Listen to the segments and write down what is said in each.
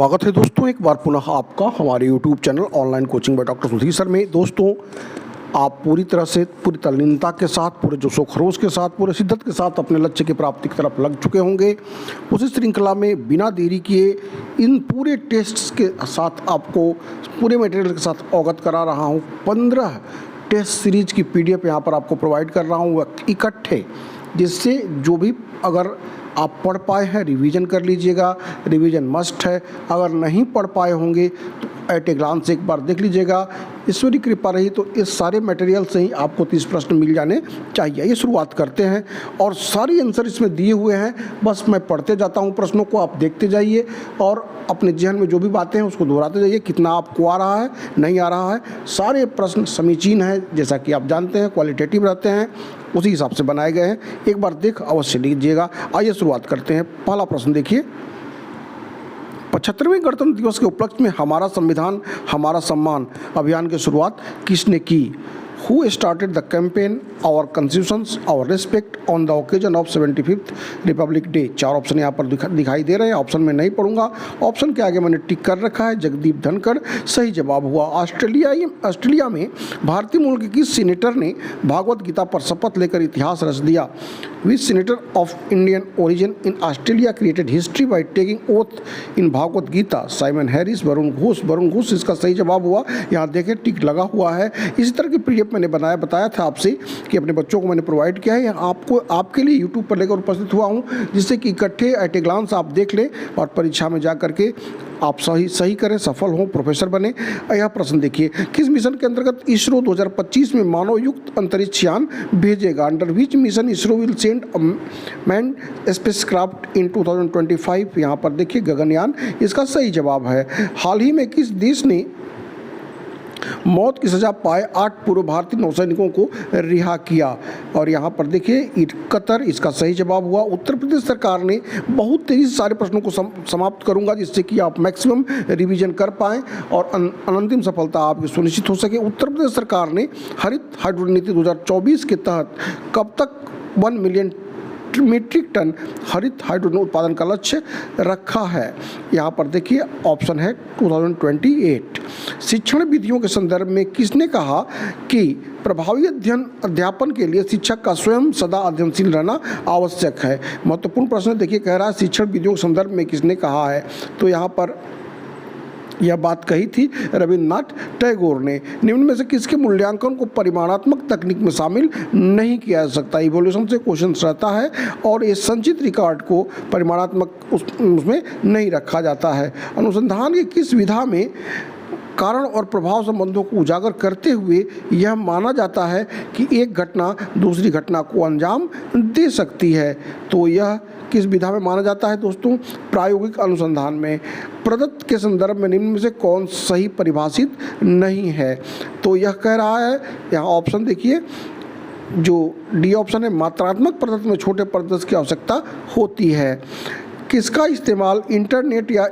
स्वागत है दोस्तों एक बार पुनः आपका हमारे YouTube channel online coaching by doctor Sudhir sir में। दोस्तों आप पूरी तरह से पूरी तल्लीनता के साथ, पूरे जोश व खरोश के साथ, पूरे शिद्दत के साथ अपने लक्ष्य की प्राप्ति की तरफ लग चुके होंगे। उसी श्रृंखला में बिना देरी किए इन पूरे टेस्ट्स के साथ आपको पूरे मटेरियल के साथ अवगत करा रहा हूँ। 15 टेस्ट सीरीज की PDF यहाँ पर आपको प्रोवाइड कर रहा हूँ इकट्ठे, जिससे जो भी अगर आप पढ़ पाए हैं रिवीजन कर लीजिएगा। रिवीजन मस्ट है। अगर नहीं पढ़ पाए होंगे तो एट ए ग्लांस एक बार देख लीजिएगा। ईश्वरी कृपा रही तो इस सारे मटेरियल से ही आपको 30 प्रश्न मिल जाने चाहिए। ये शुरुआत करते हैं और सारी आंसर इसमें दिए हुए हैं। बस मैं पढ़ते जाता हूँ प्रश्नों को, आप देखते जाइए और अपने जहन में जो भी बातें हैं उसको दोहराते जाइए। कितना आपको आ रहा है, नहीं आ रहा है। सारे प्रश्न समीचीन हैं, जैसा कि आप जानते हैं क्वालिटेटिव रहते हैं, उसी हिसाब से बनाए गए हैं। एक बार देख अवश्य लीजिएगा। आइए शुरुआत करते हैं। पहला प्रश्न देखिए, 75वें गणतंत्र दिवस के उपलक्ष्य में हमारा संविधान हमारा सम्मान अभियान की शुरुआत किसने की? Who started the campaign Our Constitutions, Our Respect on the occasion of 75th Republic Day? 4 option यहाँ पर दिखाई दे रहे हैं। ऑप्शन में नहीं पढ़ूंगा, ऑप्शन के आगे मैंने टिक कर रखा है। जगदीप धनखड़ सही जवाब हुआ। ऑस्ट्रेलिया में भारतीय मूल के किस सीनेटर ने भागवत गीता पर शपथ लेकर इतिहास रच दिया? Which senator of Indian origin in Australia created history by taking oath in Bhagavad Gita? Simon Harris, Varun Ghosh इसका सही जवाब हुआ। यहाँ देखें टिक लगा हुआ है। इसी तरह की PDF मैंने बताया था आपसे कि अपने बच्चों को मैंने प्रोवाइड किया है। आपके लिए YouTube पर लेकर उपस्थित हुआ हूँ, जिससे कि इकट्ठे एट ए ग्लांस आप देख लें और परीक्षा में जा करके आप सही करें, सफल हों, प्रोफेसर बने। यह प्रश्न देखिए, किस मिशन के अंतर्गत इसरो 2025 में मानव युक्त अंतरिक्ष यान भेजेगा? Under which mission ISRO will send man spacecraft in 2025? यहाँ पर देखिए गगनयान इसका सही जवाब है। हाल ही में किस देश ने मौत की सजा पाए 8 पूर्व भारतीय नौसैनिकों को रिहा किया? और यहाँ पर देखिए कतर इसका सही जवाब हुआ। उत्तर प्रदेश सरकार ने बहुत तेज़ी से सारे प्रश्नों को समाप्त करूंगा, जिससे कि आप मैक्सिमम रिवीजन कर पाएँ और अंतिम सफलता आपकी सुनिश्चित हो सके। उत्तर प्रदेश सरकार ने हरित हाइड्रोजन नीति 2024 के तहत कब तक 1 मिलियन मीट्रिक टन हरित हाइड्रोजन उत्पादन का लक्ष्य रखा है? यहाँ पर देखिए ऑप्शन है 2028। शिक्षण विधियों के संदर्भ में किसने कहा कि प्रभावी अध्यापन के लिए शिक्षक का स्वयं सदा अध्ययनशील रहना आवश्यक है? महत्वपूर्ण प्रश्न देखिए, कह रहा है शिक्षण विधियों के संदर्भ में किसने कहा है? तो यहाँ पर यह बात कही थी रविन्द्रनाथ टैगोर ने। निम्न में से किसके मूल्यांकन को परिमाणात्मक तकनीक में शामिल नहीं किया जा सकता? इवोल्यूशन से क्वेश्चन रहता है और ये संचित रिकॉर्ड को परिमाणात्मक उसमें नहीं रखा जाता है। अनुसंधान की किस विधा में कारण और प्रभाव संबंधों को उजागर करते हुए यह माना जाता है कि एक घटना दूसरी घटना को अंजाम दे सकती है? तो यह किस विधा में माना जाता है दोस्तों? प्रायोगिक अनुसंधान में। प्रदत्त के संदर्भ में निम्न में से कौन सही परिभाषित नहीं है? तो यह कह रहा है, यहाँ ऑप्शन देखिए, जो डी ऑप्शन है, मात्रात्मक प्रदत्त में छोटे प्रदत्त की आवश्यकता होती है। किसका इस्तेमाल इंटरनेट या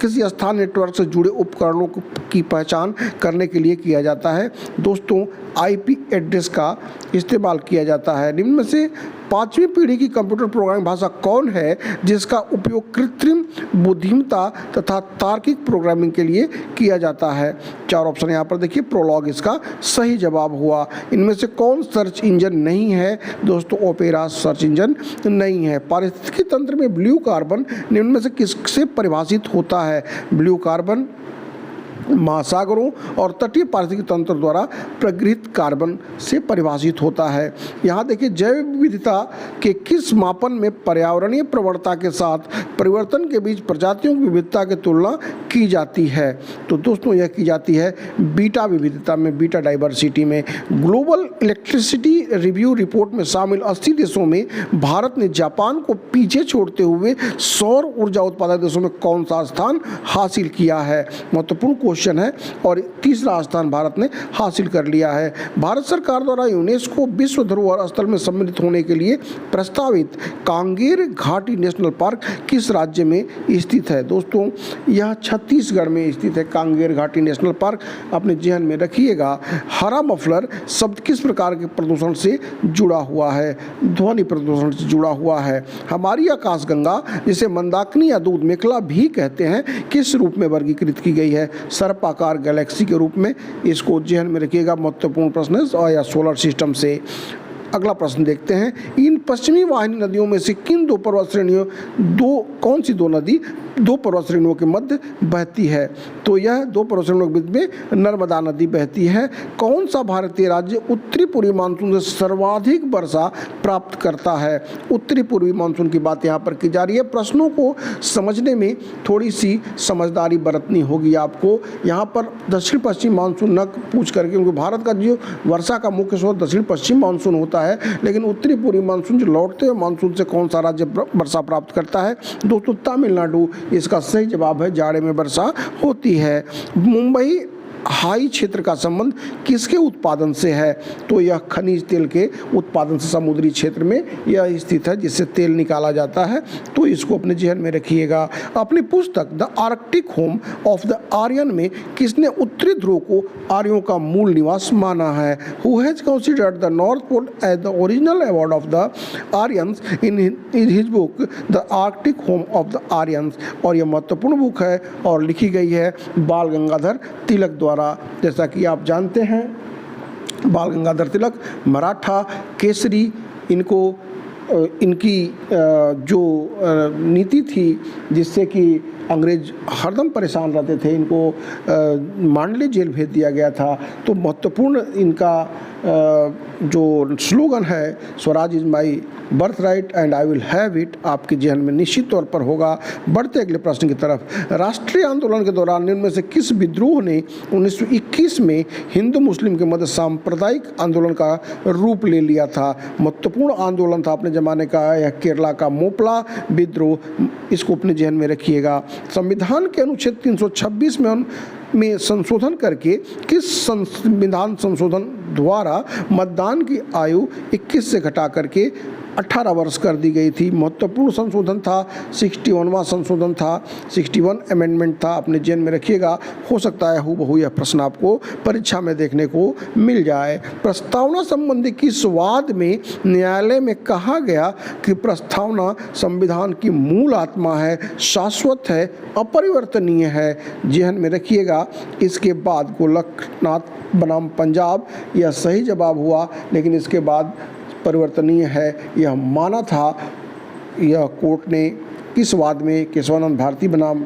किसी स्थान नेटवर्क से जुड़े उपकरणों की पहचान करने के लिए किया जाता है? दोस्तों IP एड्रेस का इस्तेमाल किया जाता है। निम्न में से 5वीं पीढ़ी की कंप्यूटर प्रोग्रामिंग भाषा कौन है जिसका उपयोग कृत्रिम बुद्धिमत्ता तथा तार्किक प्रोग्रामिंग के लिए किया जाता है? 4 ऑप्शन यहाँ पर देखिए, प्रोलॉग इसका सही जवाब हुआ। इनमें से कौन सर्च इंजन नहीं है? दोस्तों ओपेरा सर्च इंजन नहीं है। पारिस्थितिकी तंत्र में ब्लू कार्बन निम्न में से किससे परिभाषित होता है? ब्लू कार्बन महासागरों और तटीय पारिस्थितिक तंत्र द्वारा प्रगृहित कार्बन से परिभाषित होता है। यहाँ देखिए, जैव विविधता के किस मापन में पर्यावरणीय प्रवणता के साथ परिवर्तन के बीच प्रजातियों की विविधता की तुलना की जाती है? तो दोस्तों यह की जाती है बीटा विविधता में, बीटा डाइवर्सिटी में। ग्लोबल इलेक्ट्रिसिटी रिव्यू रिपोर्ट में शामिल 80 देशों में भारत ने जापान को पीछे छोड़ते हुए सौर ऊर्जा उत्पादक देशों में कौन सा स्थान हासिल किया है? महत्वपूर्ण क्वेश्चन है और तीसरा स्थान भारत ने हासिल कर लिया है। भारत सरकार द्वारा यूनेस्को विश्व धरोहर स्थल में सम्मिलित होने के लिए प्रस्तावित कांगेर घाटी नेशनल पार्क किस राज्य में स्थित है? दोस्तों, यह छत्तीसगढ़ में स्थित है। कांगेर घाटी नेशनल पार्क अपने जहन में रखिएगा। हरा मफलर शब्द किस प्रकार के प्रदूषण से जुड़ा हुआ है? ध्वनि प्रदूषण से जुड़ा हुआ है। हमारी आकाशगंगा, जिसे मंदाकिनी या दूध मेखला भी कहते हैं, किस रूप में वर्गीकृत की गई है? सर्पाकार गैलेक्सी के रूप में। इसको जहन में रखिएगा, महत्वपूर्ण प्रश्न है। और या सोलर सिस्टम से। अगला प्रश्न देखते हैं, इन पश्चिमी वाहिनी नदियों में से किन दो पर्वत श्रेणियों कौन सी दो नदी दो पर्वत श्रेणियों के मध्य बहती है? तो यह दो पर्वत श्रेणियों के बीच में नर्मदा नदी बहती है। कौन सा भारतीय राज्य उत्तरी पूर्वी मानसून से सर्वाधिक वर्षा प्राप्त करता है? उत्तरी पूर्वी मानसून की बात यहाँ पर की जा रही है। प्रश्नों को समझने में थोड़ी सी समझदारी बरतनी होगी आपको। यहाँ पर दक्षिण पश्चिम मानसून न पूछ करके, क्योंकि भारत का जो वर्षा का मुख्य स्रोत दक्षिण पश्चिम मानसून होता है, लेकिन उत्तरी पूर्वी मानसून जो लौटते हुए मानसून से कौन सा राज्य वर्षा प्राप्त करता है? दोस्तों, तमिलनाडु इसका सही जवाब है। जाड़े में वर्षा होती है। मुंबई हाई क्षेत्र का संबंध किसके उत्पादन से है? तो यह खनिज तेल के उत्पादन से समुद्री क्षेत्र में यह स्थित है, जिससे तेल निकाला जाता है। तो इसको अपने जहन में रखिएगा। अपनी पुस्तक the Arctic home of the Aryan में किसने उत्तरी ध्रुव को आर्यों का मूल निवास माना है? Who has considered the north pole as the original abode of the Aryans in his book the Arctic home of the Aryans. और यह महत्वपूर्ण बुक है और लिखी गई है बाल गंगाधर तिलक द्वारा। जैसा कि आप जानते हैं, बाल गंगाधर तिलक मराठा केसरी, इनकी जो नीति थी जिससे कि अंग्रेज हरदम परेशान रहते थे, इनको मांडले जेल भेज दिया गया था। तो महत्वपूर्ण इनका जो स्लोगन है, Swaraj is my birth right and I will have it, आपके जहन में निश्चित तौर पर होगा। बढ़ते अगले प्रश्न की तरफ। राष्ट्रीय आंदोलन के दौरान निम्न में से किस विद्रोह ने 1921 में हिंदू मुस्लिम के मध्य सांप्रदायिक आंदोलन का रूप ले लिया था? महत्वपूर्ण आंदोलन था अपने ज़माने का यह केरला का मोपला विद्रोह। इसको अपने जहन में रखिएगा। संविधान के अनुच्छेद 326 में संशोधन करके किस संविधान संशोधन द्वारा मतदान की आयु 21 से घटा करके 18 वर्ष कर दी गई थी? महत्वपूर्ण संशोधन था, 61वां संशोधन था, 61 अमेंडमेंट था। अपने जहन में रखिएगा। हो सकता है हूबहू यह प्रश्न आपको परीक्षा में देखने को मिल जाए। प्रस्तावना संबंधी किस वाद में न्यायालय में कहा गया कि प्रस्तावना संविधान की मूल आत्मा है, शाश्वत है, अपरिवर्तनीय है? जहन में रखिएगा। इसके बाद गोलकनाथ बनाम पंजाब यह सही जवाब हुआ, लेकिन इसके बाद परिवर्तनीय है यह माना था। यह कोर्ट ने किस वाद में? केशवानंद भारती बनाम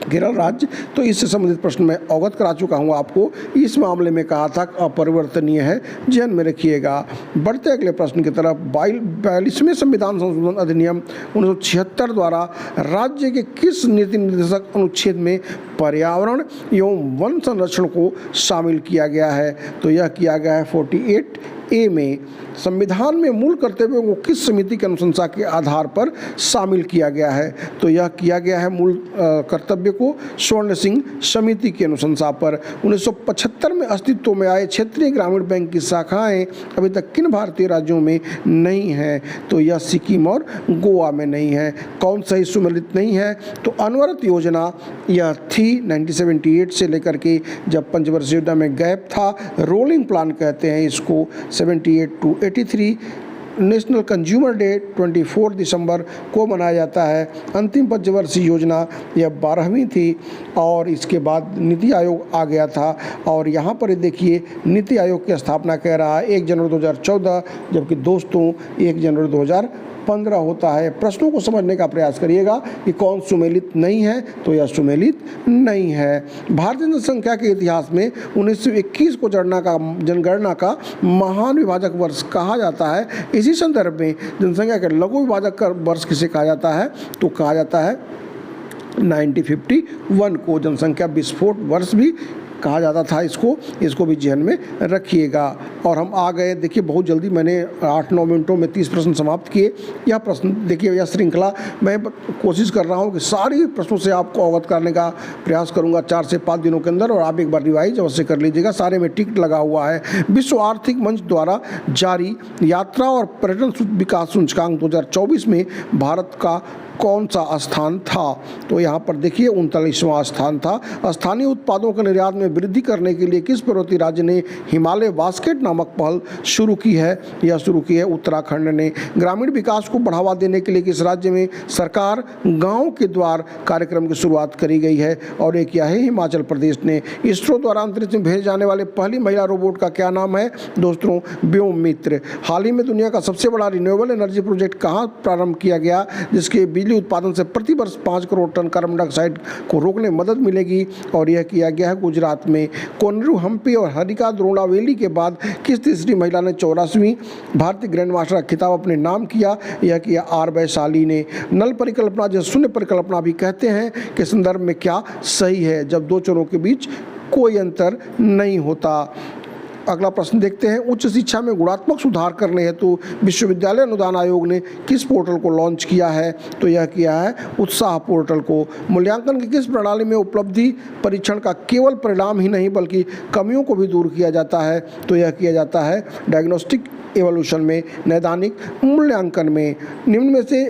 केरल राज्य। तो इससे संबंधित प्रश्न मैं अवगत करा चुका हूँ आपको। इस मामले में कहा था अपरिवर्तनीय है, जहन में रखिएगा। बढ़ते अगले प्रश्न की तरफ। 42वें संविधान संशोधन अधिनियम 1976 द्वारा राज्य के किस नीति निर्देशक अनुच्छेद में पर्यावरण एवं वन संरक्षण को शामिल किया गया है? तो यह किया गया है 48A में। संविधान में मूल कर्तव्यों को किस समिति की अनुशंसा के आधार पर शामिल किया गया है? तो यह किया गया है मूल कर्तव्य को स्वर्ण सिंह समिति की अनुशंसा पर। 1975 में अस्तित्व में आए क्षेत्रीय ग्रामीण बैंक की शाखाएं अभी तक किन भारतीय राज्यों में नहीं हैं? तो यह सिक्किम और गोवा में नहीं है। कौन सही सुमेलित नहीं है? तो अनवरत योजना यह थी 1978 से लेकर के, जब पंचवर्षीय योजना में गैप था। रोलिंग प्लान कहते हैं इसको। 78 to 83 नेशनल कंज्यूमर डे 24 दिसंबर को मनाया जाता है। अंतिम पंचवर्षीय योजना यह 12वीं थी और इसके बाद नीति आयोग आ गया था। और यहाँ पर देखिए नीति आयोग की स्थापना कह रहा है 1 जनवरी 2014, जबकि दोस्तों 1 जनवरी 2015 होता है। प्रश्नों को समझने का प्रयास करिएगा कि कौन सुमेलित नहीं है। तो यह सुमेलित नहीं है। भारतीय जनसंख्या के इतिहास में 1921 को जनगणना का महान विभाजक वर्ष कहा जाता है। इसी संदर्भ में जनसंख्या के लघु विभाजक का वर्ष किसे कहा जाता है? तो कहा जाता है 1951 को जनसंख्या विस्फोट वर्ष भी कहा जाता था इसको भी ज़हन में रखिएगा। और हम आ गए, देखिए बहुत जल्दी मैंने 8-9 मिनटों में 30 प्रश्न समाप्त किए। यह प्रश्न देखिए, यह श्रृंखला मैं कोशिश कर रहा हूँ कि सारी प्रश्नों से आपको अवगत करने का प्रयास करूँगा 4 से 5 दिनों के अंदर, और आप एक बार रिवाइज अवश्य कर लीजिएगा। सारे में टिक लगा हुआ है। विश्व आर्थिक मंच द्वारा जारी यात्रा और पर्यटन विकास सूचकांक 2024 में भारत का कौन सा स्थान था? तो यहाँ पर देखिए 39वां स्थान था। स्थानीय उत्पादों के निर्यात में वृद्धि करने के लिए किस पर्वतीय राज्य ने हिमालय बास्केट नामक पहल शुरू की है? यह शुरू की है उत्तराखंड ने। ग्रामीण विकास को बढ़ावा देने के लिए किस राज्य में सरकार गांव के द्वार कार्यक्रम की शुरुआत करी गई है? और ये क्या है? हिमाचल प्रदेश ने। इसरो द्वारा अंतरिक्ष में भेजे जाने वाले पहली महिला रोबोट का क्या नाम है? दोस्तों, व्योम मित्र। हाल ही में दुनिया का सबसे बड़ा रिन्यूएबल एनर्जी प्रोजेक्ट कहाँ प्रारंभ किया गया, जिसके बिजली उत्पादन से प्रति वर्ष 5 करोड़ टन कार्बन डाइऑक्साइड को रोकने में मदद मिलेगी? और यह किया गया है गुजरात में। कोनेरू हम्पी और हरिका द्रोणावेली के बाद किस तीसरी महिला ने 84वीं भारतीय ग्रैंड मास्टर का खिताब अपने नाम किया? यह किया आर वैशाली ने। नल परिकल्पना, जिसे शून्य परिकल्पना भी कहते हैं, के संदर्भ में क्या सही है? जब दो चरों के बीच कोई अंतर नहीं होता। अगला प्रश्न देखते हैं। उच्च शिक्षा में गुणात्मक सुधार करने हेतु विश्वविद्यालय अनुदान आयोग ने किस पोर्टल को लॉन्च किया है? तो यह किया है उत्साह पोर्टल को। मूल्यांकन की किस प्रणाली में उपलब्धि परीक्षण का केवल परिणाम ही नहीं बल्कि कमियों को भी दूर किया जाता है? तो यह किया जाता है डायग्नोस्टिक एवोल्यूशन में, नैदानिक मूल्यांकन में। निम्न में से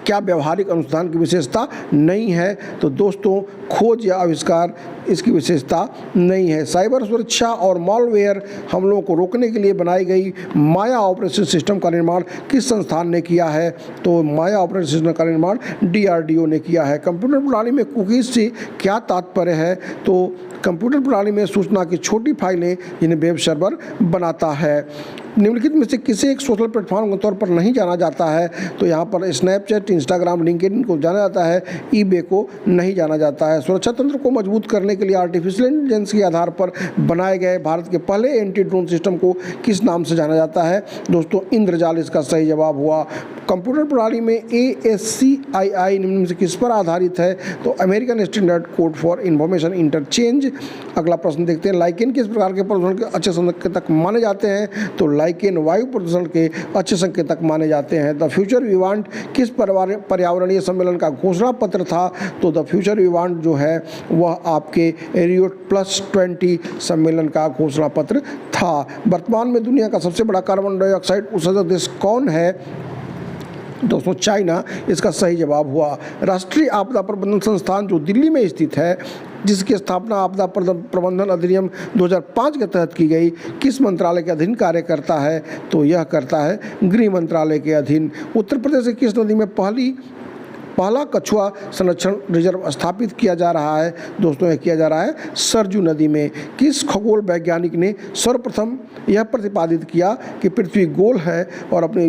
क्या व्यवहारिक अनुसंधान की विशेषता नहीं है? तो दोस्तों, खोज या आविष्कार इसकी विशेषता नहीं है। साइबर सुरक्षा और मॉलवेयर हमलों को रोकने के लिए बनाई गई माया ऑपरेशन सिस्टम का निर्माण किस संस्थान ने किया है? तो माया ऑपरेशन सिस्टम का निर्माण DRDO ने किया है। कंप्यूटर प्रणाली में कुकीज़ से क्या तात्पर्य है? तो कंप्यूटर प्रणाली में सूचना की छोटी फाइलें जिन्हें वेब सर्वर बनाता है। निम्नलिखित में से किसे एक सोशल प्लेटफॉर्म के तौर पर नहीं जाना जाता है? तो यहाँ पर स्नैपचैट, इंस्टाग्राम, लिंक्डइन को जाना जाता है, eBay को नहीं जाना जाता है। सुरक्षा तंत्र को मजबूत करने के लिए आर्टिफिशियल इंटेलिजेंस के आधार पर बनाए गए भारत के पहले एंटी ड्रोन सिस्टम को किस नाम से जाना जाता है? दोस्तों, इंद्रजाल इसका सही जवाब हुआ। कंप्यूटर प्रणाली में ASCII निम्न में से किस पर आधारित है? तो American standard code for information interchange. अगला प्रश्न देखते हैं। लाइकेन किस प्रकार के प्रदूषण के अच्छे संकेतक माने जाते हैं? तो लाइकेन वायु प्रदूषण के अच्छे संकेतक माने जाते हैं। द फ्यूचर वी वांट किस पर्यावरणीय सम्मेलन का घोषणा पत्र था? तो द फ्यूचर वी वांट जो है वह आपके रियो +20 सम्मेलन का घोषणा पत्र था। वर्तमान में दुनिया का सबसे बड़ा कार्बन डाइऑक्साइड उत्सर्जक देश कौन है? दोस्तों, चाइना इसका सही जवाब हुआ। राष्ट्रीय आपदा प्रबंधन संस्थान जो दिल्ली में स्थित है, जिसकी स्थापना आपदा प्रबंधन अधिनियम 2005 के तहत की गई, किस मंत्रालय के अधीन कार्य करता है? तो यह करता है गृह मंत्रालय के अधीन। उत्तर प्रदेश की किस नदी में पहला कछुआ संरक्षण रिजर्व स्थापित किया जा रहा है? दोस्तों, यह किया जा रहा है सरजू नदी में। किस खगोल वैज्ञानिक ने सर्वप्रथम यह प्रतिपादित किया कि पृथ्वी गोल है और अपनी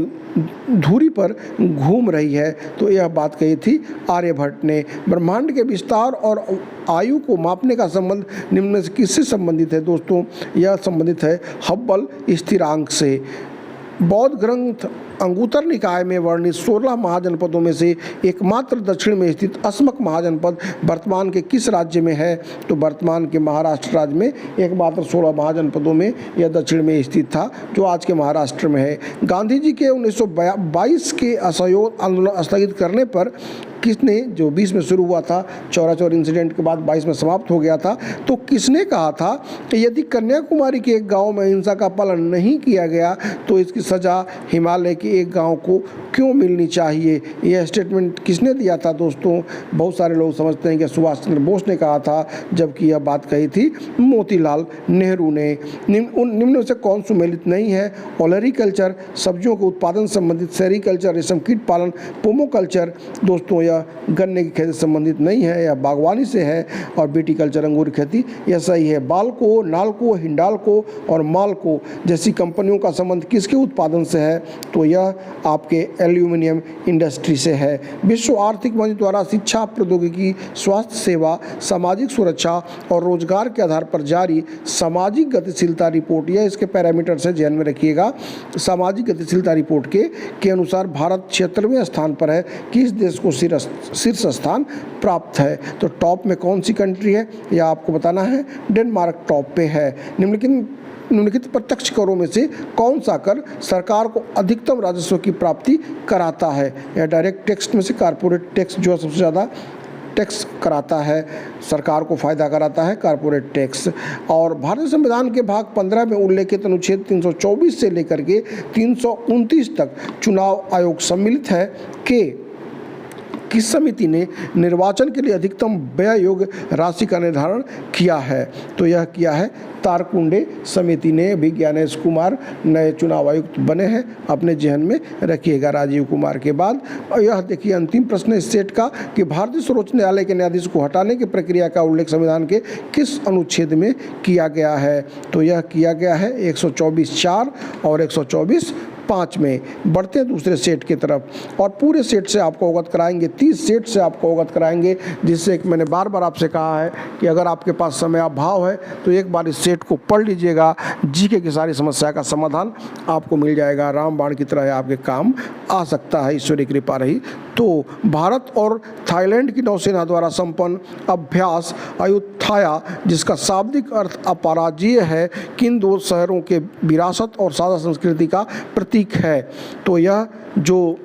धुरी पर घूम रही है? तो यह बात कही थी आर्यभट्ट ने। ब्रह्मांड के विस्तार और आयु को मापने का संबंध निम्न में से किससे संबंधित है? दोस्तों, यह संबंधित है हब्बल स्थिरांक से। बौद्ध ग्रंथ अंगुत्तर निकाय में वर्णित 16 महाजनपदों में से एकमात्र दक्षिण में स्थित अस्मक महाजनपद वर्तमान के किस राज्य में है? तो वर्तमान के महाराष्ट्र राज्य में एकमात्र 16 महाजनपदों में यह दक्षिण में स्थित था, जो आज के महाराष्ट्र में है। गांधी जी के 1922 के असहयोग आंदोलन स्थगित करने पर किसने, जो 20 में शुरू हुआ था, चौरा इंसिडेंट के बाद 22 में समाप्त हो गया था, तो किसने कहा था कि यदि कन्याकुमारी के एक गांव में हिंसा का पालन नहीं किया गया तो इसकी सज़ा हिमालय के एक गांव को क्यों मिलनी चाहिए? यह स्टेटमेंट किसने दिया था? दोस्तों, बहुत सारे लोग समझते हैं कि सुभाष चंद्र बोस ने कहा था, जबकि यह बात कही थी मोतीलाल नेहरू ने। निम्न से कौन सुमेलित नहीं है? ओलरीकल्चर, सब्जियों के उत्पादन संबंधित, सेरीकल्चर, रेशम कीट पालन, पोमोकल्चर। दोस्तों, यह गन्ने की खेती संबंधित नहीं है, यह बागवानी से है। और विटीकल्चर, अंगूर खेती, यह सही है। बाल्को, नाल्को, हिंडाल्को और माल्को जैसी कंपनियों का संबंध किसके उत्पादन से है तो यह आपके एल्यूमिनियम इंडस्ट्री से है। विश्व आर्थिक मंच द्वारा शिक्षा, प्रौद्योगिकी, स्वास्थ्य सेवा, सामाजिक सुरक्षा और रोजगार के आधार पर जारी सामाजिक गतिशीलता रिपोर्ट, यह इसके पैरामीटर्स है, ध्यान में रखिएगा। सामाजिक गतिशीलता रिपोर्ट के अनुसार भारत 76वें स्थान पर है। किस देश को शीर्ष स्थान प्राप्त है? तो टॉप में कौन सी कंट्री है यह आपको बताना है। डेनमार्क टॉप पे है। निम्नलिखित प्रत्यक्ष करों में से कौन सा कर सरकार को अधिकतम राजस्व की प्राप्ति कराता है? या डायरेक्ट टैक्स में से कारपोरेट टैक्स जो सबसे ज़्यादा टैक्स कराता है, सरकार को फायदा कराता है, कारपोरेट टैक्स। और भारतीय संविधान के भाग 15 में उल्लेखित अनुच्छेद 324 से लेकर के 329 तक चुनाव आयोग सम्मिलित है कि किस समिति ने निर्वाचन के लिए अधिकतम व्यय योग्य राशि का निर्धारण किया है? तो यह किया है तारकुंडे समिति ने। अभी ज्ञानेश कुमार नए चुनाव आयुक्त बने हैं, अपने जहन में रखिएगा राजीव कुमार के बाद। और यह देखिए अंतिम प्रश्न इस सेट का कि भारतीय सर्वोच्च न्यायालय के न्यायाधीश को हटाने की प्रक्रिया का उल्लेख संविधान के किस अनुच्छेद में किया गया है? तो यह किया गया है 124(4) और 124(5) में। बढ़ते हैं दूसरे सेट की तरफ और पूरे सेट से आपको अवगत कराएंगे, 30 सेट से आपको अवगत कराएंगे, जिससे कि मैंने बार बार आपसे कहा है कि अगर आपके पास समय अभाव है तो एक बार इस सेट को पढ़ लीजिएगा। जीके की सारी समस्या का समाधान आपको मिल जाएगा, रामबाण की तरह आपके काम आ सकता है, ईश्वरी कृपा रही तो। भारत और थाईलैंड की नौसेना द्वारा संपन्न अभ्यास अयुत्थाया, जिसका शाब्दिक अर्थ अपराजय है, किन दो शहरों के विरासत और साझा संस्कृति का प्रतीक है? तो यह जो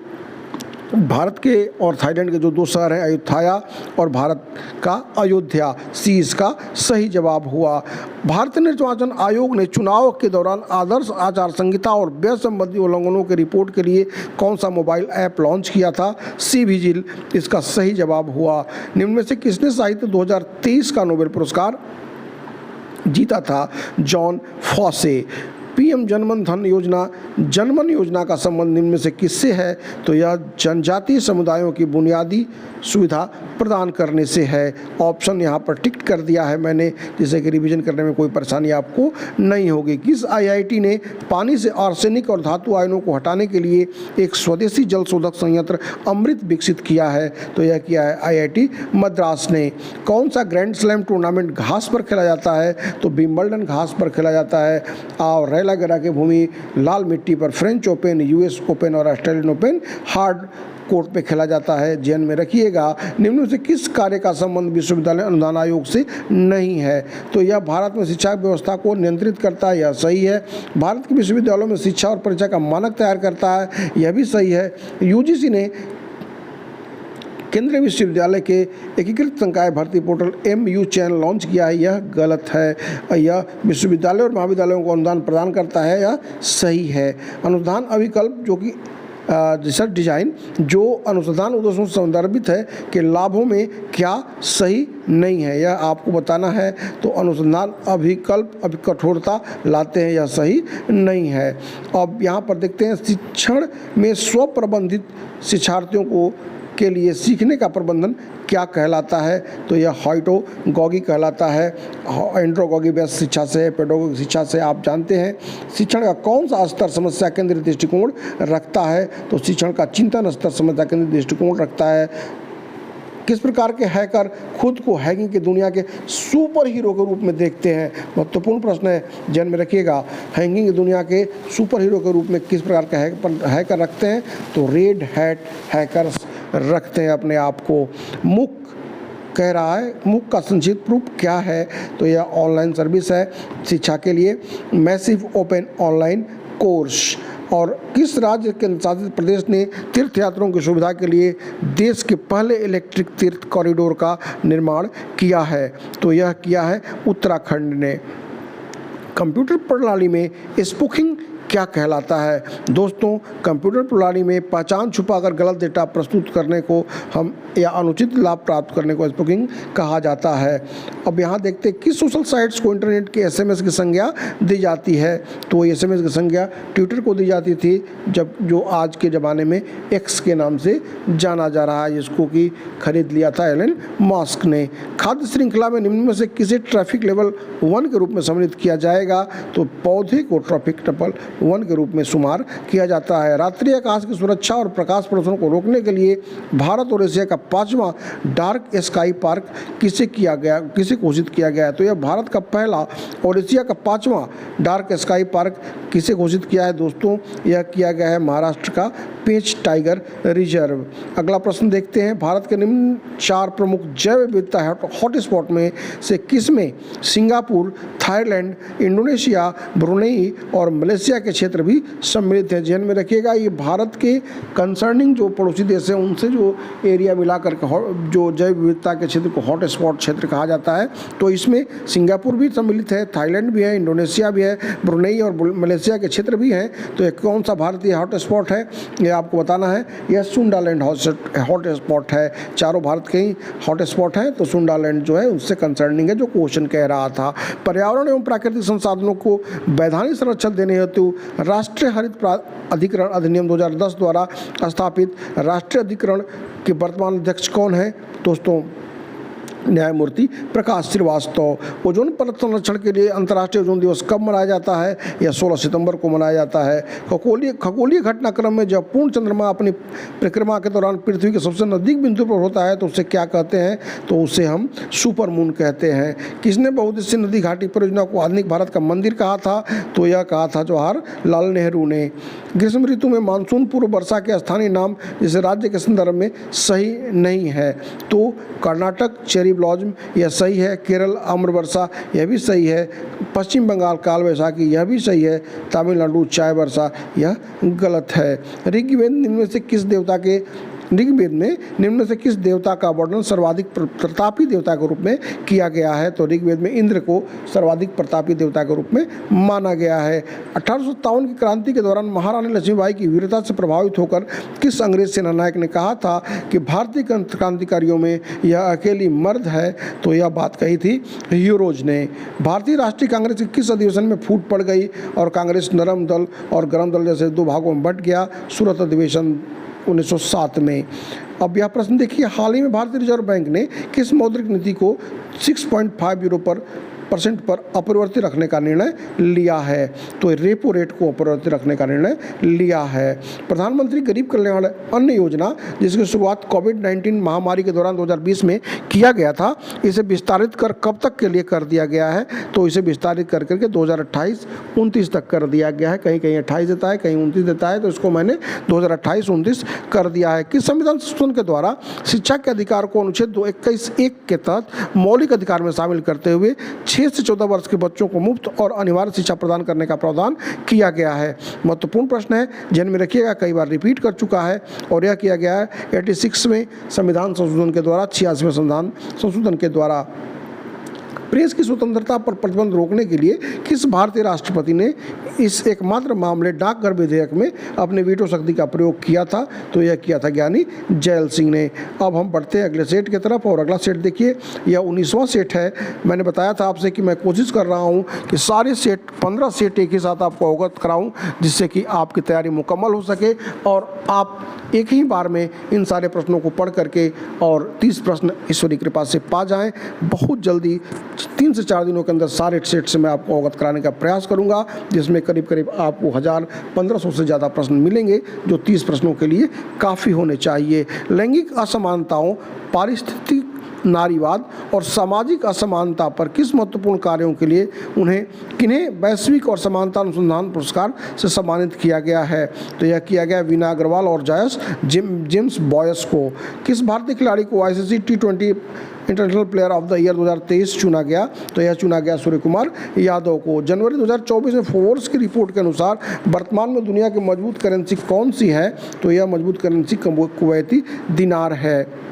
भारत के और थाईलैंड के जो दो शहर हैं, अयुत्थाया और भारत का अयोध्या, सी इसका सही जवाब हुआ। भारतीय निर्वाचन आयोग ने चुनाव के दौरान आदर्श आचार संहिता और व्यय संबंधी उल्लंघनों की रिपोर्ट के लिए कौन सा मोबाइल ऐप लॉन्च किया था? सी विजिल इसका सही जवाब हुआ। निम्न में से किसने साहित्य 2023 का नोबेल पुरस्कार जीता था? John Fosse. पीएम जनमन योजना का संबंध निम्न में से किससे है? तो यह जनजातीय समुदायों की बुनियादी सुविधा प्रदान करने से है। ऑप्शन यहाँ पर टिक कर दिया है मैंने, जिससे कि रिवीजन करने में कोई परेशानी आपको नहीं होगी। किस आईआईटी ने पानी से आर्सेनिक और धातु आयनों को हटाने के लिए एक स्वदेशी जल शोधक संयंत्र अमृत विकसित किया है? तो यह किया है आईआईटी मद्रास ने। कौन सा ग्रैंड स्लैम टूर्नामेंट घास पर खेला जाता है? तो विंबलडन घास पर खेला जाता है। और रेलागरा की भूमि लाल मिट्टी पर फ्रेंच ओपन, यूएस ओपन और ऑस्ट्रेलियन ओपन हार्ड कोर्ट पे खेला जाता है, ध्यान में रखिएगा। निम्न में से किस कार्य का संबंध विश्वविद्यालय अनुदान आयोग से नहीं है? तो यह भारत में शिक्षा व्यवस्था को नियंत्रित करता है, यह सही है। भारत के विश्वविद्यालयों में शिक्षा और परीक्षा का मानक तैयार करता है, यह भी सही है। यूजीसी ने केंद्रीय विश्वविद्यालय के एकीकृत संकाय भर्ती पोर्टल MU चयन लॉन्च किया है, यह गलत है। यह विश्वविद्यालय और महाविद्यालयों को अनुदान प्रदान करता है, यह सही है। अनुदान अभिकल्प जो कि रिसर्च डिजाइन जो अनुसंधान उद्देश्यों से संदर्भित है के लाभों में क्या सही नहीं है, यह आपको बताना है। तो अनुसंधान अभिकल्प अभी कठोरता लाते हैं, यह सही नहीं है। अब यहाँ पर देखते हैं शिक्षण में स्वप्रबंधित शिक्षार्थियों को के लिए सीखने का प्रबंधन क्या कहलाता है? तो यह हाइटोगॉगी कहलाता है। एंड्रोगॉगी बेस्ड शिक्षा से, पेडोगॉगी शिक्षा से आप जानते हैं। शिक्षण का कौन सा स्तर समस्या केंद्रित दृष्टिकोण रखता है? तो शिक्षण का चिंतन स्तर समस्या केंद्रित दृष्टिकोण रखता है। किस प्रकार के हैकर खुद को हैकिंग की दुनिया के सुपर हीरो के रूप में देखते हैं? महत्वपूर्ण प्रश्न है, ध्यान में रखिएगा। हैकिंग की दुनिया के सुपर हीरो के रूप में किस प्रकार के हैकर रखते हैं? तो रेड हैट हैकर्स रखते हैं अपने आप को। मुक कह रहा है, मुक का संक्षिप्त रूप क्या है? तो यह ऑनलाइन सर्विस है शिक्षा के लिए, मैसिव ओपन ऑनलाइन कोर्स। और किस राज्य के शासित प्रदेश ने तीर्थयात्रियों की सुविधा के लिए देश के पहले इलेक्ट्रिक तीर्थ कॉरिडोर का निर्माण किया है? तो यह किया है उत्तराखंड ने। कंप्यूटर प्रणाली में स्पूफिंग क्या कहलाता है? दोस्तों, कंप्यूटर प्रणाली में पहचान छुपाकर गलत डेटा प्रस्तुत करने को हम या अनुचित लाभ प्राप्त करने को स्पूफिंग कहा जाता है। अब यहाँ देखते हैं किस सोशल साइट्स को इंटरनेट के SMS की संज्ञा दी जाती है? तो SMS की संज्ञा ट्विटर को दी जाती थी, जब जो आज के ज़माने में X के नाम से जाना जा रहा है, जिसको कि खरीद लिया था एलन मस्क ने। खाद्य श्रृंखला में निम्न में से किसे ट्रैफिक लेवल 1 के रूप में सम्मिलित किया जाएगा? तो पौधे को ट्रैफिक लेवल वन के रूप में शुमार किया जाता है। रात्रि आकाश की सुरक्षा और प्रकाश प्रदूषण को रोकने के लिए भारत और एशिया का 5वां डार्क स्काई पार्क किसे घोषित किया गया है? तो यह भारत का पहला और एशिया का 5वां डार्क स्काई पार्क किसे घोषित किया है दोस्तों? यह किया गया है महाराष्ट्र का पेंच टाइगर रिजर्व। अगला प्रश्न देखते हैं, भारत के निम्न 4 प्रमुख जैव विविधता हॉटस्पॉट में से किसमें सिंगापुर, थाईलैंड, इंडोनेशिया, ब्रुनेई और मलेशिया के क्षेत्र भी सम्मिलित हैं? ध्यान में रखिएगा, ये भारत के कंसर्निंग जो पड़ोसी देश हैं उनसे जो एरिया मिलाकर जो जैव विविधता के क्षेत्र को हॉटस्पॉट क्षेत्र कहा जाता है। तो इसमें सिंगापुर भी सम्मिलित है, थाईलैंड भी है, इंडोनेशिया भी है, ब्रुनेई और मलेशिया के क्षेत्र भी हैं। तो ये कौन सा भारतीय हॉटस्पॉट है ये आपको बताना है। यह सुंडालैंड हॉटस्पॉट है। चारों भारत के ही हॉटस्पॉट हैं, तो सुंडालैंड जो है उससे कंसर्निंग है जो क्वेश्चन कह रहा था। पर्यावरण एवं प्राकृतिक संसाधनों को वैधानिक संरक्षण देने हेतु राष्ट्रीय हरित अधिकरण अधिनियम 2010 द्वारा स्थापित राष्ट्रीय अधिकरण के वर्तमान अध्यक्ष कौन है दोस्तों? न्यायमूर्ति प्रकाश श्रीवास्तव। ओजोन परत संरक्षण के लिए अंतर्राष्ट्रीय ओजोन दिवस कब मनाया जाता है? यह 16 सितंबर को मनाया जाता है। खगोलीय घटनाक्रम में जब पूर्ण चंद्रमा अपनी परिक्रमा के दौरान पृथ्वी के सबसे नजदीक बिंदु पर होता है तो उसे क्या कहते हैं? तो उसे हम सुपर मून कहते हैं। किसने बहुउद्देशीय नदी घाटी परियोजना को आधुनिक भारत का मंदिर कहा था? तो यह कहा था जवाहरलाल नेहरू ने। ग्रीष्म ऋतु में मानसून पूर्व वर्षा के स्थानीय नाम जैसे राज्य के संदर्भ में सही नहीं है, तो कर्नाटक चेरी ब्लॉसम यह सही है, केरल आम्र वर्षा यह भी सही है, पश्चिम बंगाल काल वैशाखी यह भी सही है, तमिलनाडु चाय वर्षा यह गलत है। ऋग्वेद निम्न में से किस देवता का वर्णन सर्वाधिक प्रतापी देवता के रूप में किया गया है? तो ऋग्वेद में इंद्र को सर्वाधिक प्रतापी देवता के रूप में माना गया है। 1857 की क्रांति के दौरान महारानी लक्ष्मीबाई की वीरता से प्रभावित होकर किस अंग्रेज सेनानायक ने कहा था कि भारतीय क्रांतिकारियों में यह अकेली मर्द है? तो यह बात कही थी ह्यूरोज ने। भारतीय राष्ट्रीय कांग्रेस के किस अधिवेशन में फूट पड़ गई और कांग्रेस नरम दल और गरम दल जैसे 2 भागों में बंट गया? सूरत अधिवेशन 1907 में। अब यह प्रश्न देखिए, हाल ही में भारतीय रिजर्व बैंक ने किस मौद्रिक नीति को 6.5 यूरो पर अपरिवर्तित रखने का निर्णय लिया है? तो रेपो रेट को अपरिवर्तित रखने का निर्णय लिया है। प्रधानमंत्री गरीब कल्याण अन्न योजना जिसकी शुरुआत कोविड-19 महामारी के दौरान 2020 में किया गया था, इसे विस्तारित कर कब तक के लिए कर दिया गया है? तो इसे विस्तारित कर करके 2028-29 तक कर दिया गया है। कहीं कहीं 28 देता है, कहीं 29 देता है, तो इसको मैंने 2028-29 कर दिया है। किस संविधान संशोधन के द्वारा शिक्षा के अधिकार को अनुच्छेद 221(1) के तहत मौलिक अधिकार में शामिल करते हुए 6 से 14 वर्ष के बच्चों को मुफ्त और अनिवार्य शिक्षा प्रदान करने का प्रावधान किया गया है? महत्वपूर्ण प्रश्न है, ध्यान में रखिएगा, कई बार रिपीट कर चुका है। और यह किया गया है 86वें संविधान संशोधन के द्वारा, 86वें संविधान संशोधन के द्वारा। प्रेस की स्वतंत्रता पर प्रतिबंध रोकने के लिए किस भारतीय राष्ट्रपति ने इस एकमात्र मामले डाकघर विधेयक में अपने वीटो शक्ति का प्रयोग किया था? तो यह किया था ज्ञानी जैल सिंह ने। अब हम बढ़ते हैं अगले सेट की तरफ, और अगला सेट देखिए, यह 19वां सेट है। मैंने बताया था आपसे कि मैं कोशिश कर रहा हूँ कि सारे सेट 15 सेट एक ही साथ आपको अवगत कराऊँ, जिससे कि आपकी तैयारी मुकम्मल हो सके और आप एक ही बार में इन सारे प्रश्नों को पढ़ करके और 30 प्रश्न ईश्वरी कृपा से पा जाएं। बहुत जल्दी 3 से 4 दिनों के अंदर सारे सेट से मैं आपको अवगत कराने का प्रयास करूंगा, जिसमें करीब करीब आपको 1000-1500 से ज़्यादा प्रश्न मिलेंगे, जो 30 प्रश्नों के लिए काफ़ी होने चाहिए। लैंगिक असमानताओं, पारिस्थितिक नारीवाद और सामाजिक असमानता पर किस महत्वपूर्ण कार्यों के लिए किन्हें वैश्विक और समानता अनुसंधान पुरस्कार से सम्मानित किया गया है? तो यह किया गया वीना अग्रवाल और जेम्स बॉयस को। किस भारतीय खिलाड़ी को ICC T20 international player of the year 2023 चुना गया? तो यह चुना गया सूर्य कुमार यादव को। जनवरी 2024 में फोर्ब्स की रिपोर्ट के अनुसार वर्तमान में दुनिया की मजबूत करेंसी कौन सी है? तो यह मजबूत करेंसी कुवैती दिनार है।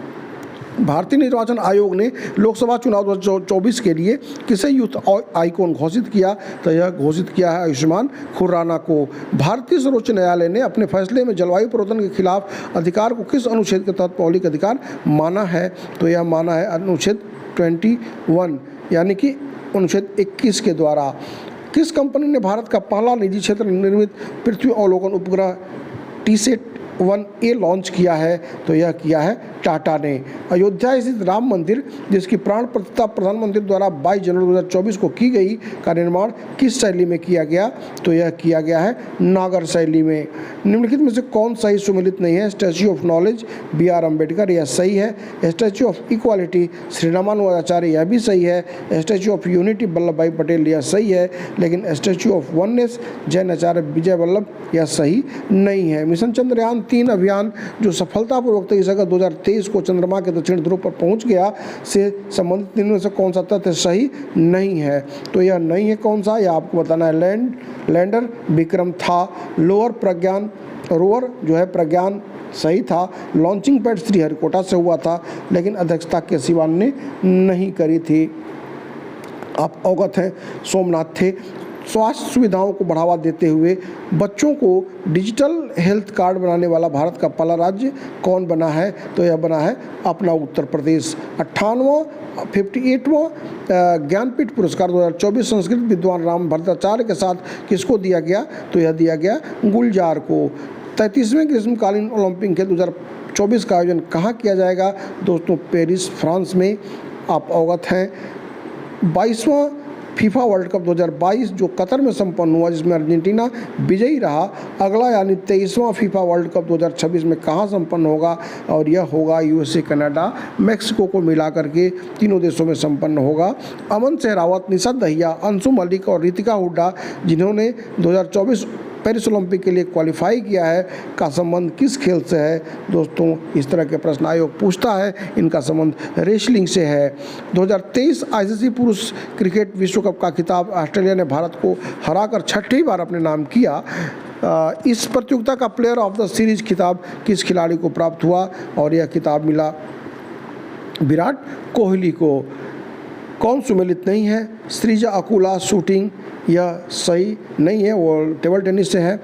भारतीय निर्वाचन आयोग ने लोकसभा चुनाव 2024 के लिए किसे यूथ आइकॉन घोषित किया? तो यह घोषित किया है आयुष्मान खुराना को। भारतीय सर्वोच्च न्यायालय ने अपने फैसले में जलवायु परिवर्तन के खिलाफ अधिकार को किस अनुच्छेद के तहत मौलिक अधिकार माना है? तो यह माना है अनुच्छेद 21 यानी कि अनुच्छेद 21 के द्वारा। किस कंपनी ने भारत का पहला निजी क्षेत्र निर्मित पृथ्वी अवलोकन उपग्रह TSAT 1A लॉन्च किया है, तो यह किया है टाटा ने। अयोध्या स्थित राम मंदिर जिसकी प्राण प्रतिष्ठा प्रधानमंत्री द्वारा 22 जनवरी 2024 को की गई का निर्माण किस शैली में किया गया, तो यह किया गया है नागर शैली में। निम्नलिखित में से कौन सही सुमेलित नहीं है? Statue of knowledge B.R. Ambedkar, यह सही है। Statue of equality Shri Ramanujacharya, यह भी सही है। स्टैच्यू ऑफ यूनिटी वल्लभ भाई पटेल, यह सही है। लेकिन स्टैच्यू ऑफ वननेस जैन आचार्य विजय वल्लभ, यह सही नहीं है। मिशन चंद्रयान 3 अभियान जो सफलतापूर्वक 23 अगस्त 2023 को चंद्रमा के दक्षिण ध्रुव पर पहुंच गया से संबंधित इनमें से कौन सा तथ्य सही नहीं है? तो यह नहीं है। कौन सा? यह आपको बताना है। लैंडर विक्रम था। रोवर जो है प्रज्ञान सही था। लॉन्चिंग पैड श्रीहरिकोटा से हुआ था, लेकिन अध्यक्षता के सिवान ने नहीं करी थी। आप अवगत हैं, सोमनाथ थे। स्वास्थ्य सुविधाओं को बढ़ावा देते हुए बच्चों को डिजिटल हेल्थ कार्ड बनाने वाला भारत का पहला राज्य कौन बना है? तो यह बना है अपना उत्तर प्रदेश। 58वां ज्ञानपीठ पुरस्कार 2024 संस्कृत विद्वान राम भट्टाचार्य के साथ किसको दिया गया? तो यह दिया गया गुलजार को। 33वें ग्रीष्मकालीन ओलंपिक खेल 2024 का आयोजन कहाँ किया जाएगा? दोस्तों पेरिस, फ्रांस में। आप अवगत हैं। 22वां फीफा वर्ल्ड कप 2022 जो कतर में संपन्न हुआ, जिसमें अर्जेंटीना विजयी रहा, अगला यानी 23वां फीफा वर्ल्ड कप 2026 में कहाँ संपन्न होगा? और यह होगा USA, कनाडा, मैक्सिको को मिला करके तीनों देशों में संपन्न होगा। अमन सहरावत, निशा दहिया, अंशु मलिक और रितिका हुड्डा जिन्होंने 2024 पेरिस ओलंपिक के लिए क्वालिफाई किया है का संबंध किस खेल से है? दोस्तों इस तरह के प्रश्न आयोग पूछता है। इनका संबंध रेसलिंग से है। 2023 ICC पुरुष क्रिकेट विश्व कप का खिताब ऑस्ट्रेलिया ने भारत को हराकर छठी बार अपने नाम किया। इस प्रतियोगिता का प्लेयर ऑफ द सीरीज खिताब किस खिलाड़ी को प्राप्त हुआ? और यह खिताब मिला विराट कोहली को। कौन सुमेलित नहीं है? श्रीजा अकुला शूटिंग, यह सही नहीं है, वो टेबल टेनिस से है।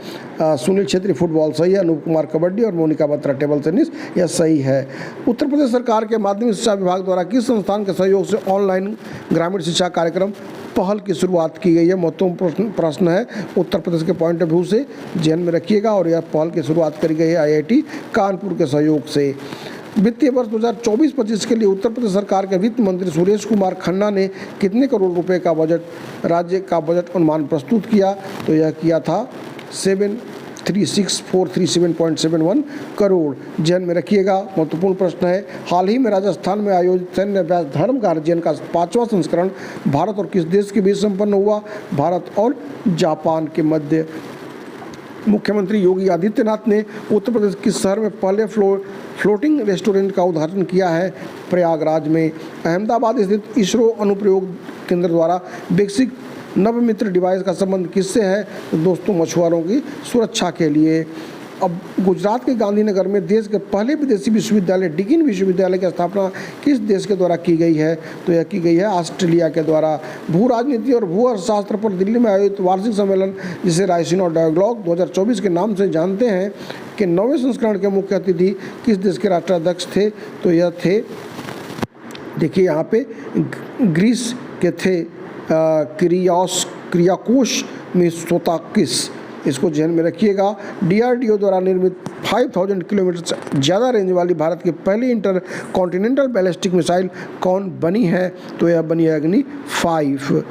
सुनील छेत्री फुटबॉल सही है। अनूप कुमार कबड्डी और मोनिका बत्रा टेबल टेनिस, यह सही है। उत्तर प्रदेश सरकार के माध्यमिक शिक्षा विभाग द्वारा किस संस्थान के सहयोग से ऑनलाइन ग्रामीण शिक्षा कार्यक्रम पहल की शुरुआत की गई है? महत्वपूर्ण प्रश्न है, उत्तर प्रदेश के पॉइंट ऑफ व्यू से ध्यान में रखिएगा। और यह पहल की शुरुआत करी गई है IIT कानपुर के सहयोग से। वित्तीय वर्ष 2024-25 के लिए उत्तर प्रदेश सरकार के वित्त मंत्री सुरेश कुमार खन्ना ने कितने करोड़ रुपए का राज्य का बजट अनुमान प्रस्तुत किया? तो यह किया था 736,437.71 करोड़। ध्यान में रखिएगा, महत्वपूर्ण प्रश्न है। हाल ही में राजस्थान में आयोजित सैन्य अभ्यास धर्म का अध्ययन का 5वां संस्करण भारत और किस देश के बीच संपन्न हुआ? भारत और जापान के मध्य। मुख्यमंत्री योगी आदित्यनाथ ने उत्तर प्रदेश किस शहर में पहले फ्लोटिंग रेस्टोरेंट का उद्घाटन किया है? प्रयागराज में। अहमदाबाद स्थित इसरो अनुप्रयोग केंद्र द्वारा विकसित नवमित्र डिवाइस का संबंध किससे है? दोस्तों मछुआरों की सुरक्षा के लिए। अब गुजरात के गांधीनगर में देश के पहले विदेशी विश्वविद्यालय डिकिन विश्वविद्यालय की स्थापना किस देश के द्वारा की गई है? तो यह की गई है ऑस्ट्रेलिया के द्वारा। भू राजनीति और भू अर्थशास्त्र पर दिल्ली में आयोजित वार्षिक सम्मेलन जिसे रायसीना डायलॉग 2024 के नाम से जानते हैं कि 9वें संस्करण के मुख्य अतिथि किस देश के राष्ट्राध्यक्ष थे? तो यह थे, देखिए यहाँ पे ग्रीस के थे क्रियाकोश मित्सोताकिस, इसको ध्यान में रखिएगा। DRDO द्वारा निर्मित 5000 किलोमीटर से ज़्यादा रेंज वाली भारत की पहली इंटर कॉन्टिनेंटल बैलिस्टिक मिसाइल कौन बनी है? तो यह बनी है अग्नि 5।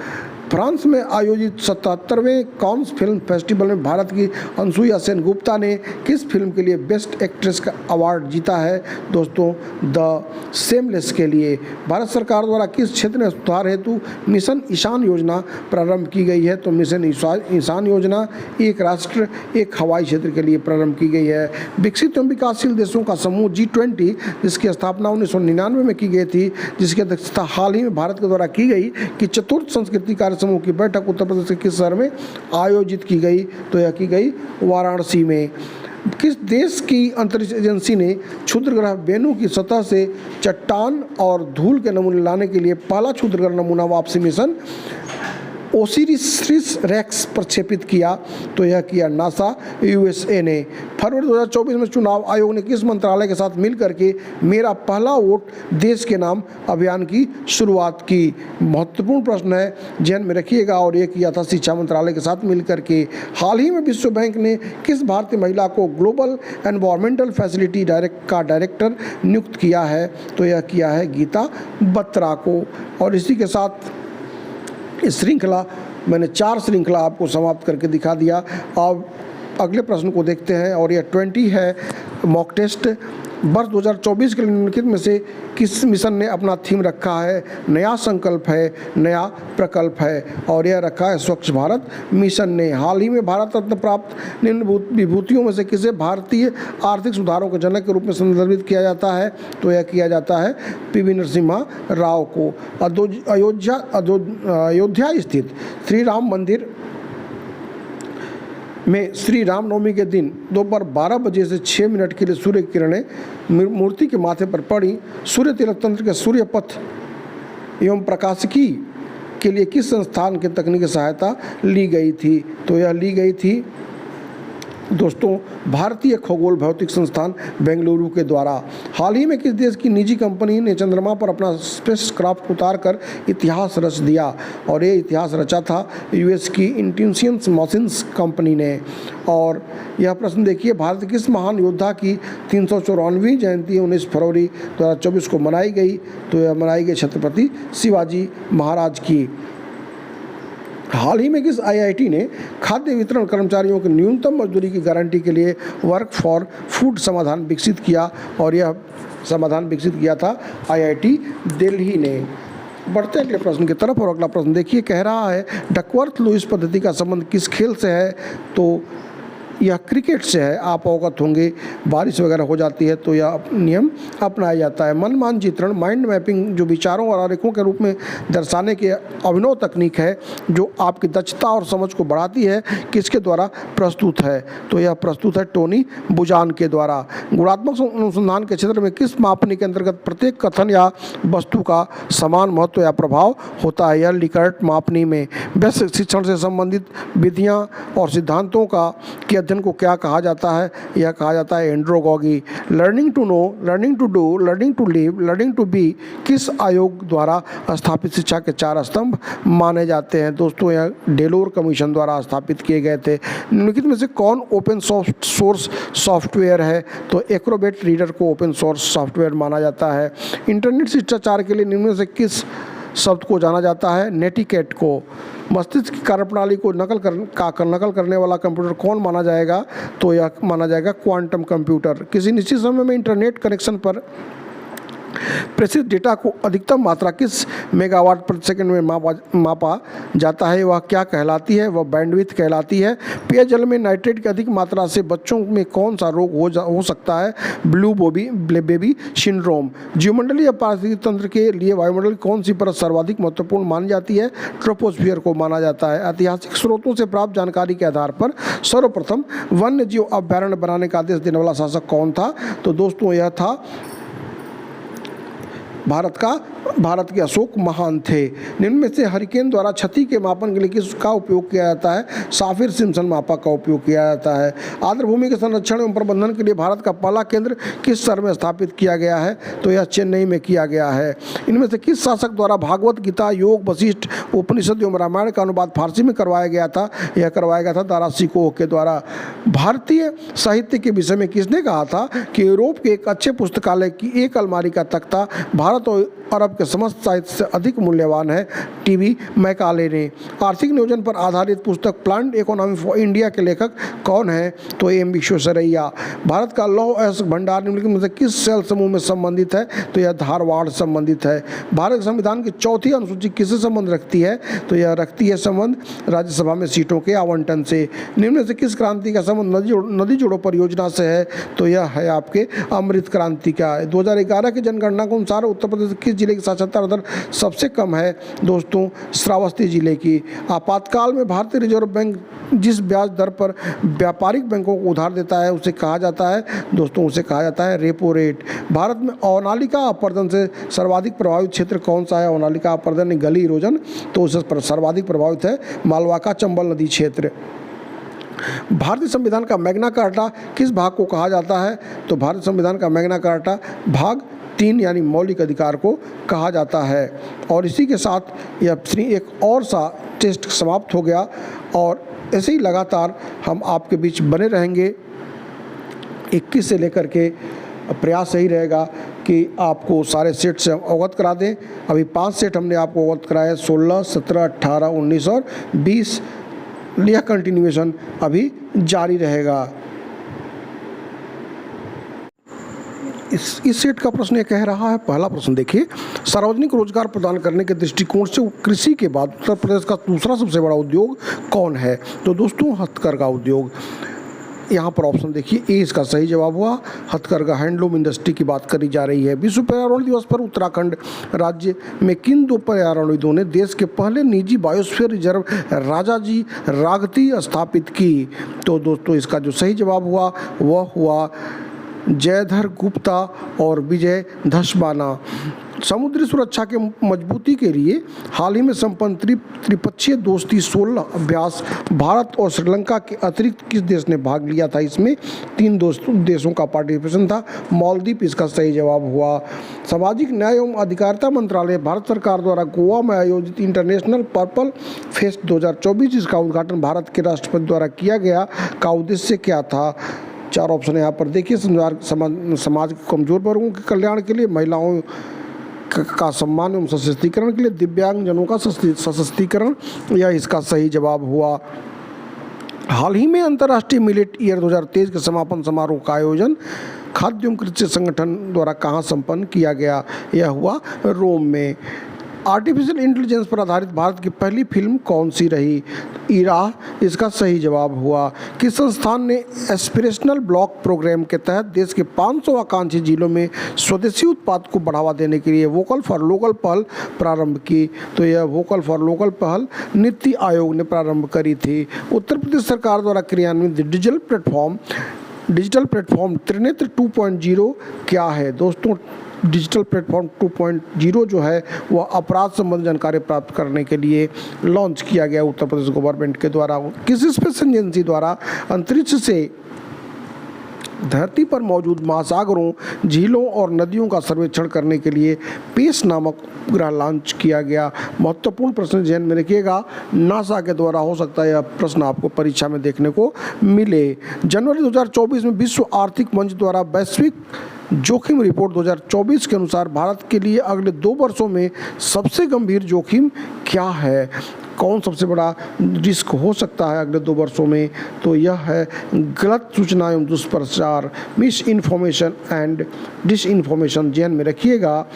फ्रांस में आयोजित 77वें कांस फिल्म फेस्टिवल में भारत की अनसुईया सेनगुप्ता ने किस फिल्म के लिए बेस्ट एक्ट्रेस का अवार्ड जीता है? दोस्तों द सेमलेस के लिए। भारत सरकार द्वारा किस क्षेत्र में सुधार हेतु मिशन ईशान योजना प्रारंभ की गई है? तो मिशन ईशान योजना एक राष्ट्र एक हवाई क्षेत्र के लिए प्रारंभ की गई है। विकसित एवं विकासशील देशों का समूह G20 जिसकी स्थापना 1999 में की गई थी, जिसकी अध्यक्षता हाल ही में भारत के द्वारा की गई कि चतुर्थ संस्कृति कार्य समूह की बैठक उत्तर प्रदेश के किस शहर में आयोजित की गई? तो यह की गई वाराणसी में। किस देश की अंतरिक्ष एजेंसी ने क्षुद्र ग्रह वेनु की सतह से चट्टान और धूल के नमूने लाने के लिए पहला क्षुद्र ग्रह नमूना वापसी मिशन ओसिरिस रेक्स प्रक्षेपित किया? तो यह किया नासा यूएसए ने। फरवरी 2024 में चुनाव आयोग ने किस मंत्रालय के साथ मिलकर के मेरा पहला वोट देश के नाम अभियान की शुरुआत की? महत्वपूर्ण प्रश्न है, ध्यान में रखिएगा। और ये किया था शिक्षा मंत्रालय के साथ मिलकर के। हाल ही में विश्व बैंक ने किस भारतीय महिला को ग्लोबल एनवायरमेंटल फैसिलिटी का डायरेक्टर नियुक्त किया है? तो यह किया है गीता बत्रा को। और इसी के साथ इस श्रृंखला मैंने 4 श्रृंखला आपको समाप्त करके दिखा दिया। अब अगले प्रश्न को देखते हैं और यह 20 है मॉक टेस्ट। वर्ष 2024 के निम्नलिखित में से किस मिशन ने अपना थीम रखा है? नया संकल्प है, नया प्रकल्प है। और यह रखा है स्वच्छ भारत मिशन ने। हाल ही में भारत रत्न प्राप्त निम्न विभूतियों में से किसे भारतीय आर्थिक सुधारों के जनक के रूप में संदर्भित किया जाता है? तो यह किया जाता है पीवी नरसिम्हा राव को। अयोध्या स्थित श्री राम मंदिर में श्री रामनवमी के दिन दोपहर 12 बजे से 6 मिनट के लिए सूर्य किरणें मूर्ति के माथे पर पड़ी। सूर्य तिलक तंत्र के सूर्य पथ एवं प्रकाशिकी के लिए किस संस्थान की तकनीकी सहायता ली गई थी? तो यह ली गई थी दोस्तों भारतीय खगोल भौतिक संस्थान बेंगलुरु के द्वारा। हाल ही में किस देश की निजी कंपनी ने चंद्रमा पर अपना स्पेसक्राफ्ट उतारकर इतिहास रच दिया? और ये इतिहास रचा था यूएस की इंट्यूशंस मशीन्स कंपनी ने। और यह प्रश्न देखिए, भारत किस महान योद्धा की 354वीं जयंती 19 फरवरी 2024 को मनाई गई? तो यह मनाई गई छत्रपति शिवाजी महाराज की। हाल ही में किस आईआईटी ने खाद्य वितरण कर्मचारियों की न्यूनतम मजदूरी की गारंटी के लिए वर्क फॉर फूड समाधान विकसित किया? और यह समाधान विकसित किया था आईआईटी दिल्ली ने। बढ़ते अगले प्रश्न की तरफ। और अगला प्रश्न देखिए, कह रहा है डकवर्थ लुईस पद्धति का संबंध किस खेल से है? तो यह क्रिकेट से है। आप अवगत होंगे, बारिश वगैरह हो जाती है तो यह नियम अपनाया जाता है। मन मानचित्रण माइंड मैपिंग जो विचारों और आरेखों के रूप में दर्शाने की अभिनव तकनीक है जो आपकी दक्षता और समझ को बढ़ाती है, किसके द्वारा प्रस्तुत है? तो यह प्रस्तुत है टोनी बुजान के द्वारा। गुणात्मक अनुसंधान के क्षेत्र में किस मापनी के अंतर्गत प्रत्येक कथन या वस्तु का समान महत्व या प्रभाव होता है? यह लिकर्ट मापनी में। व्यस्त शिक्षण से संबंधित विधियाँ और सिद्धांतों के अध्ययन को क्या कहा जाता है? यह कहा जाता है andragogy. Learning to know, learning to do, learning to live, learning to be किस आयोग द्वारा स्थापित शिक्षा के 4 स्तंभ माने जाते हैं? दोस्तों यह डेलोर कमीशन द्वारा स्थापित किए गए थे। निम्नलिखित में से कौन ओपन सोर्स सॉफ्टवेयर है? तो एक्रोबेट रीडर को ओपन सोर्स सॉफ्टवेयर माना जाता है। इंटरनेट शिष्टाचार के लिए निम्न में से किस शब्द को जाना जाता है? नेटिकेट को। मस्तिष्क की कार्यप्रणाली को नकल करने वाला कंप्यूटर कौन माना जाएगा? तो यह माना जाएगा क्वांटम कंप्यूटर। किसी निश्चित समय में इंटरनेट कनेक्शन पर प्रेषित डेटा को अधिकतम मात्रा किस मेगावाट प्रति सेकंड में मापा जाता है? वह क्या कहलाती है? वह बैंडविड्थ कहलाती है। पेयजल में नाइट्रेट की अधिक मात्रा से बच्चों में कौन सा रोग हो सकता है? Blue baby syndrome. जीवमंडलीय पारिस्थितिक तंत्र के लिए वायुमंडल की कौन सी परत सर्वाधिक महत्वपूर्ण मानी जाती है? ट्रोपोस्फियर को माना जाता है। ऐतिहासिक स्रोतों से प्राप्त जानकारी के आधार पर सर्वप्रथम वन्य जीव अभ्यारण्य बनाने का आदेश देने वाला शासक कौन था? तो दोस्तों यह था भारत के अशोक महान थे। निम्न में से हरिकेन द्वारा क्षति के मापन के लिए किसका उपयोग किया जाता है? साफिर सिम्पसन मापक का उपयोग किया जाता है। आर्द्रभूमि के संरक्षण एवं प्रबंधन के लिए भारत का पहला केंद्र किस शहर में स्थापित किया गया है? तो यह चेन्नई में किया गया है। इनमें से किस शासक द्वारा भागवत गीता, योग, वशिष्ठ, उपनिषद एवं रामायण का अनुवाद फारसी में करवाया गया था? यह करवाया गया था दारा शिकोह के द्वारा। भारतीय साहित्य के विषय में किसने कहा था कि यूरोप के एक अच्छे पुस्तकालय की एक अलमारी का तख्ता भारत और अरब के समस्त साहित्य से अधिक मूल्यवान है? टीवी मैकाले ने। आर्थिक नियोजन पर आधारित पुस्तक प्लान्ड इकोनॉमी फॉर इंडिया के लेखक कौन है? तो एम विश्वेश्वरैया। भारत का लौह अयस्क भंडार निम्नलिखित में से किस सेल समूह में संबंधित है? तो यह धारवाड़ संबंधित है। भारत के संविधान की 4थी अनुसूची किससे संबंध रखती है? तो यह रखती है संबंध राज्यसभा में सीटों के आवंटन से। निम्न में से किस क्रांति का संबंध नदी जोड़ो परियोजना से है? तो यह है आपके अमृत क्रांति का। 2011 की जनगणना के अनुसार उत्तर प्रदेश किस जिले की साक्षरता दर सबसे कम है? दोस्तों दोस्तों श्रावस्ती जिले की। आपातकाल में भारतीय रिजर्व बैंक जिस ब्याज दर पर व्यापारिक बैंकों को उधार देता है उसे कहा जाता है दोस्तों, उसे कहा जाता है रेपो रेट। भारत में अवनालिका अपरदन से सर्वाधिक प्रभावित क्षेत्र कौन सा है? अवनालिका अपरदन यानी गली इरोजन, तो उससे सर्वाधिक प्रभावित है मालवाका चंबल नदी क्षेत्र। भारतीय संविधान का मैग्ना कार्टा किस भाग को कहा जाता है? तो भारतीय संविधान का मैग्ना कार्टा भाग 3 यानी मौलिक अधिकार को कहा जाता है। और इसी के साथ यह एक और सा टेस्ट समाप्त हो गया और ऐसे ही लगातार हम आपके बीच बने रहेंगे। 21 से लेकर के प्रयास यही रहेगा कि आपको सारे सेट से अवगत करा दें। अभी 5 सेट हमने आपको अवगत कराए, 16, 17, 18, 19 और 20। यह कंटिन्यूएशन अभी जारी रहेगा। इस सेट का प्रश्न ये कह रहा है, पहला प्रश्न देखिए, सार्वजनिक रोजगार प्रदान करने के दृष्टिकोण से कृषि के बाद उत्तर प्रदेश का दूसरा सबसे बड़ा उद्योग कौन है? तो दोस्तों हथकरघा उद्योग। यहाँ पर ऑप्शन देखिए, ए इसका सही जवाब हुआ, हथकरघा हैंडलूम इंडस्ट्री की बात करी जा रही है। विश्व पर्यावरण दिवस पर उत्तराखंड राज्य में किन 2 पर्यावरणविदों ने देश के पहले निजी बायोस्फीयर रिजर्व राजाजी रागती स्थापित की? तो दोस्तों इसका जो सही जवाब हुआ वह हुआ जयधर गुप्ता और विजय धस्माना। समुद्री सुरक्षा के मजबूती के लिए हाल ही में संपन्न त्रिपक्षीय दोस्ती 16 अभ्यास भारत और श्रीलंका के अतिरिक्त किस देश ने भाग लिया था? इसमें 3 देशों का पार्टिसिपेशन था। मालदीव इसका सही जवाब हुआ। सामाजिक न्याय एवं अधिकारिता मंत्रालय भारत सरकार द्वारा गोवा में आयोजित इंटरनेशनल पर्पल फेस्ट 2024 जिसका उद्घाटन भारत के राष्ट्रपति द्वारा किया गया का उद्देश्य क्या था? 4 ऑप्शन यहाँ पर देखिए, समाज के कमजोर वर्गों के कल्याण के लिए, महिलाओं का सम्मान एवं सशक्तिकरण के लिए, दिव्यांगजनों का सशक्तिकरण, यह इसका सही जवाब हुआ। हाल ही में अंतर्राष्ट्रीय मिलेट ईयर 2023 के समापन समारोह का आयोजन खाद्य एवं कृषि संगठन द्वारा कहाँ संपन्न किया गया? यह हुआ रोम में। आर्टिफिशियल इंटेलिजेंस पर आधारित भारत की पहली फिल्म कौन सी रही? इरा इसका सही जवाब हुआ। किस संस्थान ने एस्पिरेशनल ब्लॉक प्रोग्राम के तहत देश के 500 आकांक्षी जिलों में स्वदेशी उत्पाद को बढ़ावा देने के लिए वोकल फॉर लोकल पहल प्रारंभ की? तो यह वोकल फॉर लोकल पहल नीति आयोग ने प्रारंभ करी थी। उत्तर प्रदेश सरकार द्वारा क्रियान्वित डिजिटल प्लेटफॉर्म त्रिनेत्र 2.0 क्या है? दोस्तों डिजिटल प्लेटफॉर्म 2.0 जो है वह अपराध संबंधी जानकारी प्राप्त करने के लिए लॉन्च किया गया उत्तर प्रदेश गवर्नमेंट के द्वारा। किस स्पेस एजेंसी द्वारा अंतरिक्ष से धरती पर मौजूद महासागरों, झीलों और नदियों का सर्वेक्षण करने के लिए पेस नामक उपग्रह लॉन्च किया गया? महत्वपूर्ण प्रश्न ध्यान में रखिएगा, नासा के द्वारा हो सकता है यह प्रश्न आपको परीक्षा में देखने को मिले। जनवरी 2024 में विश्व आर्थिक मंच द्वारा वैश्विक जोखिम रिपोर्ट 2024 के अनुसार भारत के लिए अगले 2 वर्षों में सबसे गंभीर जोखिम क्या है? कौन सबसे बड़ा रिस्क हो सकता है अगले 2 वर्षों में? तो यह है गलत सूचना एवं दुष्प्रचार, मिस इन्फॉर्मेशन एंड डिसइन्फॉर्मेशन, ध्यान में रखिएगा।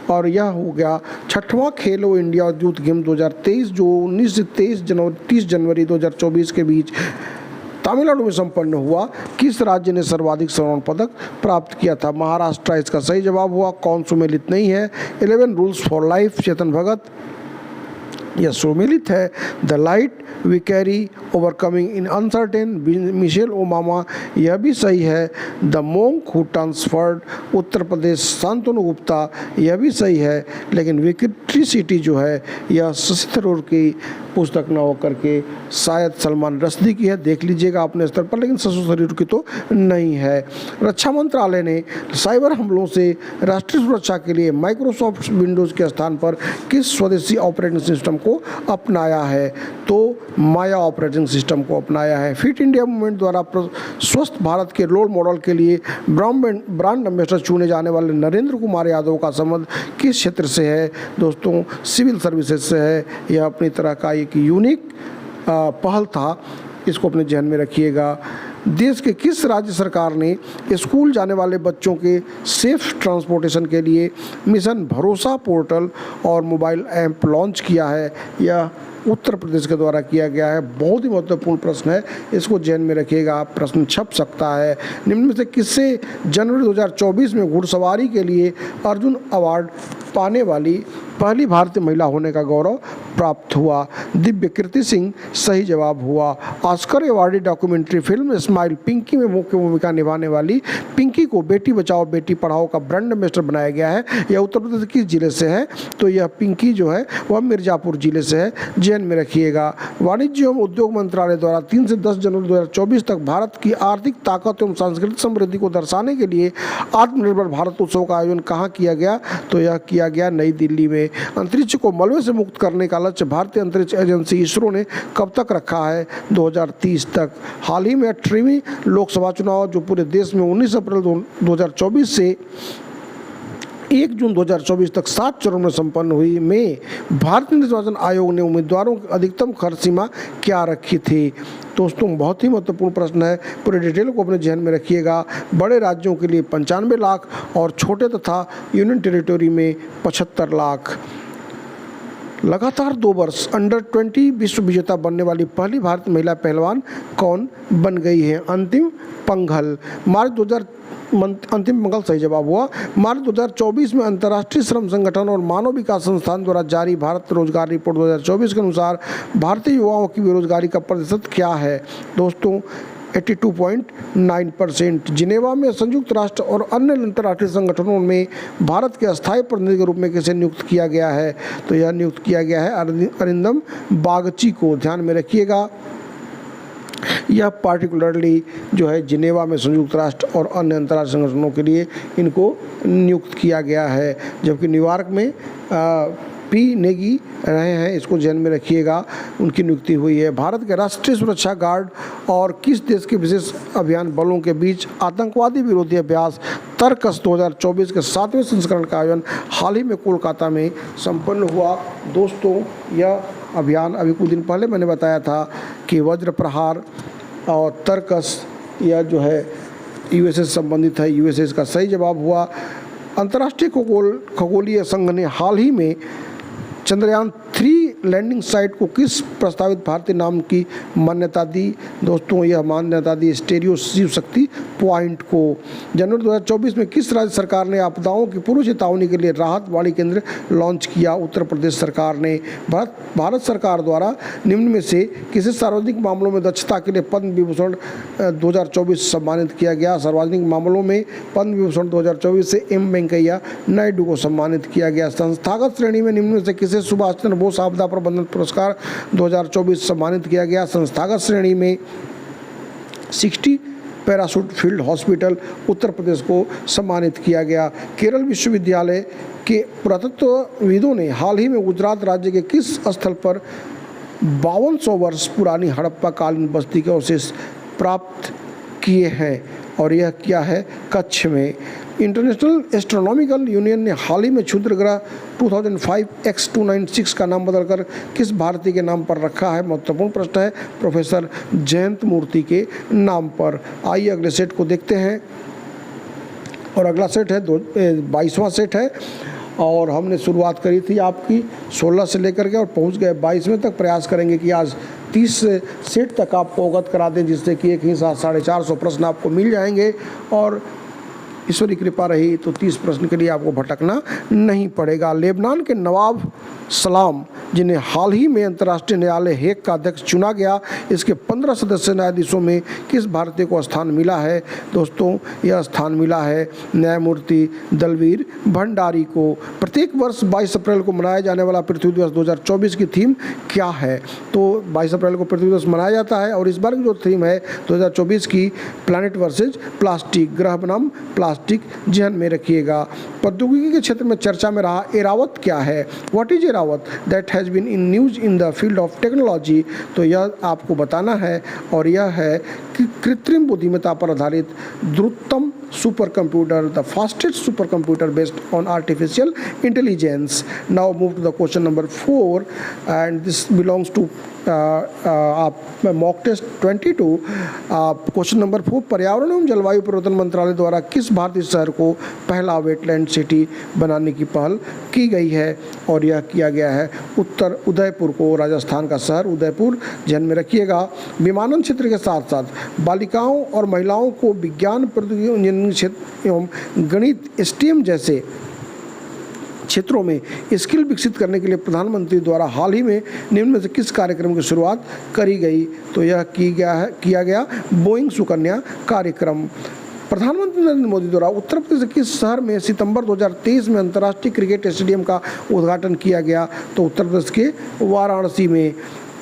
और यह हो गया 6वां खेलो इंडिया यूथ गेम 2023 जो 19 से 30 जनवरी 2024 के बीच तमिलनाडु में संपन्न हुआ। किस राज्य ने सर्वाधिक स्वर्ण पदक प्राप्त किया था? महाराष्ट्र इसका सही जवाब हुआ। कौन सुमेलित नहीं है? 11 rules for life, Chetan Bhagat. यह सुमेलित है। The light we carry, overcoming in uncertain, Michelle Obama, यह भी सही है। The monk who transformed, Uttar Pradesh, Shantanu Gupta, यह भी सही है। लेकिन विक्ट्री सिटी जो है यह शशि थरूर की पुस्तक न होकर के शायद सलमान रश्दी की है, देख लीजिएगा अपने स्तर पर, लेकिन शशि थरूर की तो नहीं है। रक्षा मंत्रालय ने साइबर हमलों से राष्ट्रीय सुरक्षा के लिए माइक्रोसॉफ्ट विंडोज़ के स्थान पर किस स्वदेशी ऑपरेटिंग सिस्टम को अपनाया है? तो माया ऑपरेटिंग सिस्टम को अपनाया है। फिट इंडिया मूवमेंट द्वारा स्वस्थ भारत के रोल मॉडल के लिए ब्रांड एम्बेसडर चुने जाने वाले नरेंद्र कुमार यादव का संबंध किस क्षेत्र से है? दोस्तों सिविल सर्विसेज से है। यह अपनी तरह का एक यूनिक पहल था, इसको अपने ध्यान में रखिएगा। देश के किस राज्य सरकार ने स्कूल जाने वाले बच्चों के सेफ ट्रांसपोर्टेशन के लिए मिशन भरोसा पोर्टल और मोबाइल ऐप लॉन्च किया है? यह उत्तर प्रदेश के द्वारा किया गया है। बहुत ही महत्वपूर्ण प्रश्न है, इसको ध्यान में रखिएगा, प्रश्न छप सकता है। निम्न में से किससे जनवरी 2024 में घुड़सवारी के लिए अर्जुन अवार्ड पाने वाली पहली भारतीय महिला होने का गौरव प्राप्त हुआ। दिव्य कीर्ति सिंह सही जवाब हुआ। Oscar awardee documentary film Smile Pinki में मुख्य भूमिका निभाने वाली पिंकी को बेटी बचाओ बेटी पढ़ाओ का ब्रांड एम्बेसडर बनाया गया है। यह उत्तर प्रदेश किस जिले से है? तो यह पिंकी जो है वह मिर्जापुर जिले से है, ध्यान में रखिएगा। वाणिज्य एवं उद्योग मंत्रालय द्वारा 3 से 10 जनवरी 2024 तक भारत की आर्थिक ताकत एवं सांस्कृतिक समृद्धि को दर्शाने के लिए आत्मनिर्भर भारत उत्सव का आयोजन कहाँ किया गया? तो यह किया गया नई दिल्ली में। अंतरिक्ष को मलबे से मुक्त करने का लक्ष्य भारतीय अंतरिक्ष एजेंसी इसरो ने कब तक रखा है? 2030 तक। हाल ही में 18वीं लोकसभा चुनाव जो पूरे देश में 19 अप्रैल 2024 से 1 जून 2024 तक 7 चरणों में संपन्न हुई में भारतीय निर्वाचन आयोग ने उम्मीदवारों की अधिकतम खर्च सीमा क्या रखी थी? दोस्तों बहुत ही महत्वपूर्ण प्रश्न है, पूरे डिटेल को अपने ध्यान में रखिएगा। बड़े राज्यों के लिए 95 लाख और छोटे तथा यूनियन टेरिटरी में 75 लाख। लगातार 2 वर्ष अंडर 20 विश्व विजेता बनने वाली पहली भारतीय महिला पहलवान कौन बन गई है? अंतिम पंघल। अंतिम पंघल सही जवाब हुआ। मार्च 2024 में अंतर्राष्ट्रीय श्रम संगठन और मानव विकास संस्थान द्वारा जारी भारत रोजगार रिपोर्ट 2024 के अनुसार भारतीय युवाओं की बेरोजगारी का प्रतिशत क्या है? दोस्तों 82.9%। जिनेवा में संयुक्त राष्ट्र और अन्य अंतर्राष्ट्रीय संगठनों में भारत के अस्थायी प्रतिनिधि के रूप में किसे नियुक्त किया गया है? तो यह नियुक्त किया गया है अरिंदम बागची को, ध्यान में रखिएगा। यह पार्टिकुलरली जो है जिनेवा में संयुक्त राष्ट्र और अन्य अंतर्राष्ट्रीय संगठनों के लिए इनको नियुक्त किया गया है, जबकि न्यूयॉर्क में पी नेगी रहे हैं, इसको ध्यान में रखिएगा, उनकी नियुक्ति हुई है। भारत के राष्ट्रीय सुरक्षा गार्ड और किस देश के विशेष अभियान बलों के बीच आतंकवादी विरोधी अभ्यास तर्कस 2024 के 7वें संस्करण का आयोजन हाल ही में कोलकाता में संपन्न हुआ? दोस्तों यह अभियान अभी कुछ दिन पहले मैंने बताया था कि वज्र प्रहार और तर्कस यह जो है यूएसए से संबंधित है, यूएसए इसका सही जवाब हुआ। अंतर्राष्ट्रीय खगोलीय संघ ने हाल ही में चंद्रयान 3 लैंडिंग साइट को किस प्रस्तावित भारतीय नाम की मान्यता दी? दोस्तों यह मान्यता दी स्टीरियो शिव शक्ति पॉइंट को। जनवरी 2024 में किस राज्य सरकार ने आपदाओं की पूर्व चेतावनी के लिए राहत वाणी केंद्र लॉन्च किया? उत्तर प्रदेश सरकार ने। भारत सरकार द्वारा निम्न में से किसे सार्वजनिक मामलों में दक्षता के लिए पद्म विभूषण 2024 सम्मानित किया गया? सार्वजनिक मामलों में पद्म विभूषण 2024 से एम वेंकैया नायडू को सम्मानित किया गया। संस्थागत श्रेणी में निम्न में से किसे सुभाष चंद्र बोस आपदा प्रबंधन पुरस्कार 2024 सम्मानित किया गया? संस्थागत श्रेणी में 60 parachute field hospital Uttar Pradesh को सम्मानित किया गया। केरल विश्वविद्यालय के पुरातत्वविदों ने हाल ही में गुजरात राज्य के किस स्थल पर 5200 वर्ष पुरानी हड़प्पा कालीन बस्ती के अवशेष प्राप्त किए हैं? और यह क्या है? कच्छ में। इंटरनेशनल एस्ट्रोनॉमिकल यूनियन ने हाल ही में क्षुद्र ग्रह 2005 X296 का नाम बदलकर किस भारतीय के नाम पर रखा है? महत्वपूर्ण प्रश्न है, प्रोफेसर जयंत मूर्ति के नाम पर। आइए अगले सेट को देखते हैं, और अगला सेट है 22वां सेट है, और हमने शुरुआत करी थी आपकी 16 से लेकर के और पहुंच गए 22वें तक। प्रयास करेंगे कि आज 30 सेट तक आपको अवगत करा दें, जिससे कि एक ही साथ 450 प्रश्न आपको मिल जाएंगे, और ईश्वरी कृपा रही तो 30 प्रश्न के लिए आपको भटकना नहीं पड़ेगा। लेबनान के नवाब सलाम, जिन्हें हाल ही में अंतर्राष्ट्रीय न्यायालय हेग का अध्यक्ष चुना गया, इसके 15 सदस्य न्यायाधीशों में किस भारतीय को स्थान मिला है? दोस्तों यह स्थान मिला है न्यायमूर्ति दलवीर भंडारी को। प्रत्येक वर्ष 22 अप्रैल को मनाया जाने वाला पृथ्वी दिवस 2024 की थीम क्या है? तो 22 अप्रैल को पृथ्वी दिवस मनाया जाता है, और इस बार की जो थीम है 2024 की प्लैनेट वर्सेज प्लास्टिक, ग्रह बनाम प्लास्टिक, ध्यान में रखिएगा। प्रौद्योगिकी के क्षेत्र में चर्चा में रहा एरावत क्या है? What is Airawat that has been in news in the field of technology? तो यह आपको बताना है, और यह है कि कृत्रिम बुद्धिमत्ता पर आधारित द्रुततम super computer, the fastest super computer based on artificial intelligence. Now move to the question number 4, and this belongs to आप मॉक टेस्ट 22। क्वेश्चन नंबर 4, पर्यावरण एवं जलवायु परिवर्तन मंत्रालय द्वारा किस भारतीय शहर को पहला वेटलैंड सिटी बनाने की पहल की गई है? और यह किया गया है उत्तर उदयपुर को, राजस्थान का शहर उदयपुर, ध्यान में रखिएगा। विमानन क्षेत्र के साथ साथ बालिकाओं और महिलाओं को विज्ञान, प्रौद्योगिकी, इंजीनियरिंग क्षेत्र एवं गणित, स्टेम जैसे क्षेत्रों में स्किल विकसित करने के लिए प्रधानमंत्री द्वारा हाल ही में निम्न में से किस कार्यक्रम की शुरुआत करी गई? तो यह किया गया बोइंग सुकन्या कार्यक्रम। प्रधानमंत्री नरेंद्र मोदी द्वारा उत्तर प्रदेश के किस शहर में सितंबर 2023 में अंतर्राष्ट्रीय क्रिकेट स्टेडियम का उद्घाटन किया गया? तो उत्तर प्रदेश के वाराणसी में।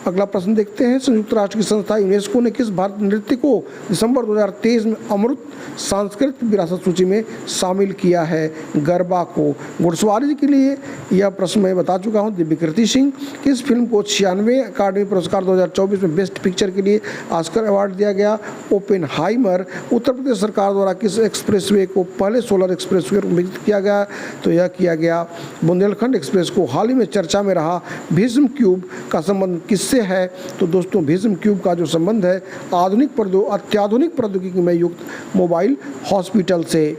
अगला प्रश्न देखते हैं, संयुक्त राष्ट्र की संस्था यूनेस्को ने किस भारतीय नृत्य को दिसंबर 2023 में अमृत सांस्कृतिक विरासत सूची में शामिल किया है? गरबा को। घुड़सवारी के लिए यह प्रश्न मैं बता चुका हूं। दिव्यकृति सिंह। किस फिल्म को 96वें अकादमी पुरस्कार 2024 में बेस्ट पिक्चर के लिए ऑस्कर अवार्ड दिया गया? ओपेनहाइमर। उत्तर प्रदेश सरकार द्वारा किस एक्सप्रेसवे को पहले सोलर एक्सप्रेसवे विकसित किया गया? तो यह किया गया बुंदेलखंड एक्सप्रेस को। हाल ही में चर्चा में रहा भीष्म क्यूब का संबंध किससे है? तो दोस्तों भीष्म क्यूब का जो संबंध है अत्याधुनिक प्रौद्योगिकी में युक्त मोबाइल हॉस्पिटल से।